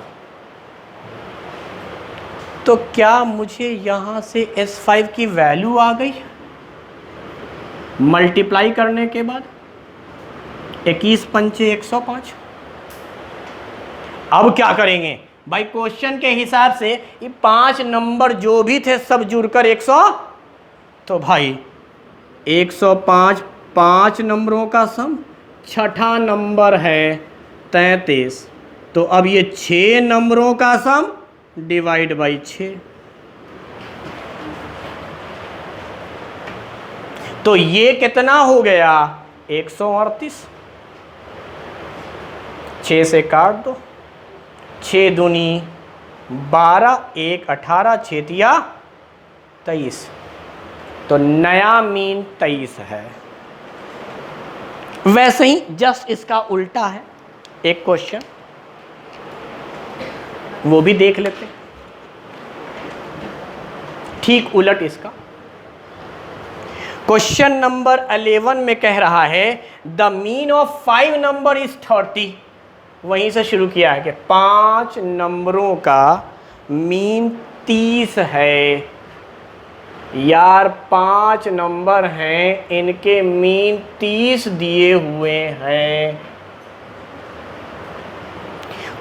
तो क्या मुझे यहाँ से S5 की वैल्यू आ गई? मल्टीप्लाई करने के बाद 21 पंचे 105। अब क्या करेंगे भाई, क्वेश्चन के हिसाब से ये 5 नंबर जो भी थे सब जुड़कर 100, तो भाई 105 5 नंबरों का सम, छठा नंबर है 33, तो अब ये 6 नंबरों का सम डिवाइड बाई 6, तो ये कितना हो गया 138। 6 से काट दो, 6 दूनी 12, 1 18, 6 तिया 23, तो नया मीन 23 है। वैसे ही जस्ट इसका उल्टा है एक क्वेश्चन, वो भी देख लेते, ठीक उलट इसका। क्वेश्चन नंबर 11 में कह रहा है the mean of 5 number is 30। वहीं से शुरू किया है कि 5 नंबरों का मीन 30 है। यार 5 नंबर हैं, इनके मीन 30 दिए हुए हैं।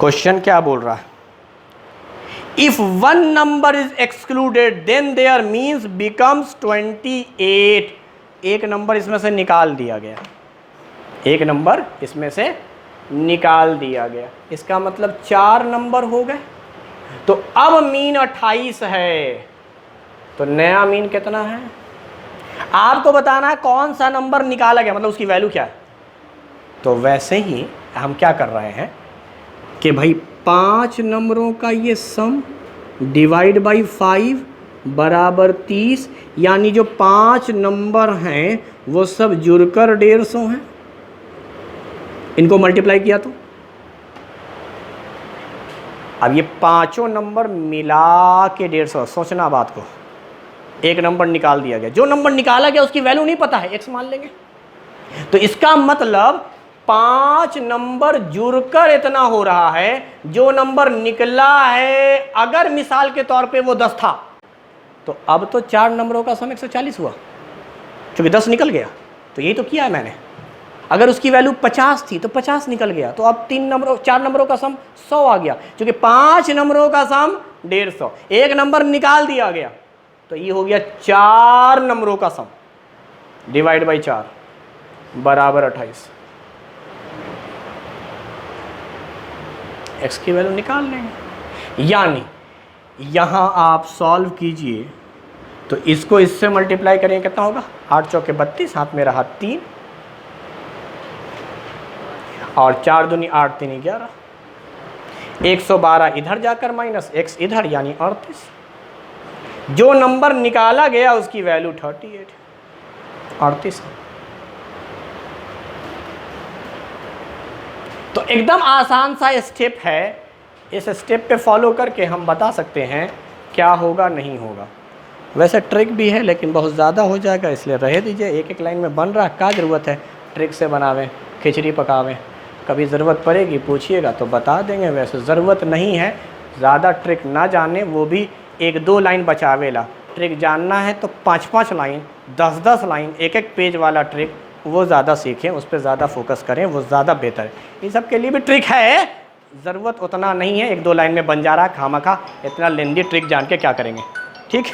क्वेश्चन क्या बोल रहा है, if 1 number is excluded then there means becomes 28। एक नंबर इसमें से निकाल दिया गया, एक नंबर इसमें से निकाल दिया गया, इसका मतलब 4 नंबर हो गए, तो अब मीन 28 है। तो नया मीन कितना है, आपको बताना है कौन सा नंबर निकाला गया, मतलब उसकी वैल्यू क्या है। तो वैसे ही हम क्या कर रहे हैं कि भाई 5 नंबरों का ये सम डिवाइड बाई 5 बराबर 30, यानी जो 5 नंबर हैं वो सब जुड़कर 150 हैं। इनको मल्टीप्लाई किया तो अब ये पांचों नंबर मिला के 150, सोचना बात को। एक नंबर निकाल दिया गया, जो नंबर निकाला गया उसकी वैल्यू नहीं पता है, x मान लेंगे, तो इसका मतलब 5 नंबर जुड़कर इतना हो रहा है। जो नंबर निकला है, अगर मिसाल के तौर पे वो 10 था, तो अब तो 4 नंबरों का सम 140 हुआ, क्योंकि 10 निकल गया, तो यही तो किया है मैंने। अगर उसकी वैल्यू 50 थी तो 50 निकल गया, तो अब 4 नंबरों का सम 100 आ गया, क्योंकि 5 नंबरों का सम 150, एक नंबर निकाल दिया गया, तो ये हो गया 4 नंबरों का सम डिवाइड बाई 4 बराबर 28। x की वैल्यू निकाल लेंगे, यानी यहां आप सॉल्व कीजिए तो इसको इससे मल्टीप्लाई करेंगे, कितना होगा 8 चौके 32, हाथ में रहा 3 और 4 दूनी 8 3 11, 112 इधर जाकर माइनस x इधर, यानी 38। जो नंबर निकाला गया उसकी वैल्यू 38। तो एकदम आसान सा स्टेप है, इस स्टेप पे फॉलो करके हम बता सकते हैं क्या होगा नहीं होगा। वैसे ट्रिक भी है लेकिन बहुत ज़्यादा हो जाएगा, इसलिए रह दीजिए। एक एक लाइन में बन रहा, क्या ज़रूरत है ट्रिक से बनावें, खिचड़ी पकावें। कभी ज़रूरत पड़ेगी पूछिएगा तो बता देंगे, वैसे ज़रूरत नहीं है ज़्यादा ट्रिक ना जाने, वो भी 1-2 लाइन बचावेला। ट्रिक जानना है तो 5-5 लाइन 10-10 लाइन एक एक पेज वाला ट्रिक वो ज़्यादा सीखें, उस पर ज़्यादा फोकस करें, वो ज़्यादा बेहतर है। इन सब के लिए भी ट्रिक है, ज़रूरत उतना नहीं है, 1-2 लाइन में बन जा रहा है, खामखा इतना लेंदी ट्रिक जान के क्या करेंगे। ठीक।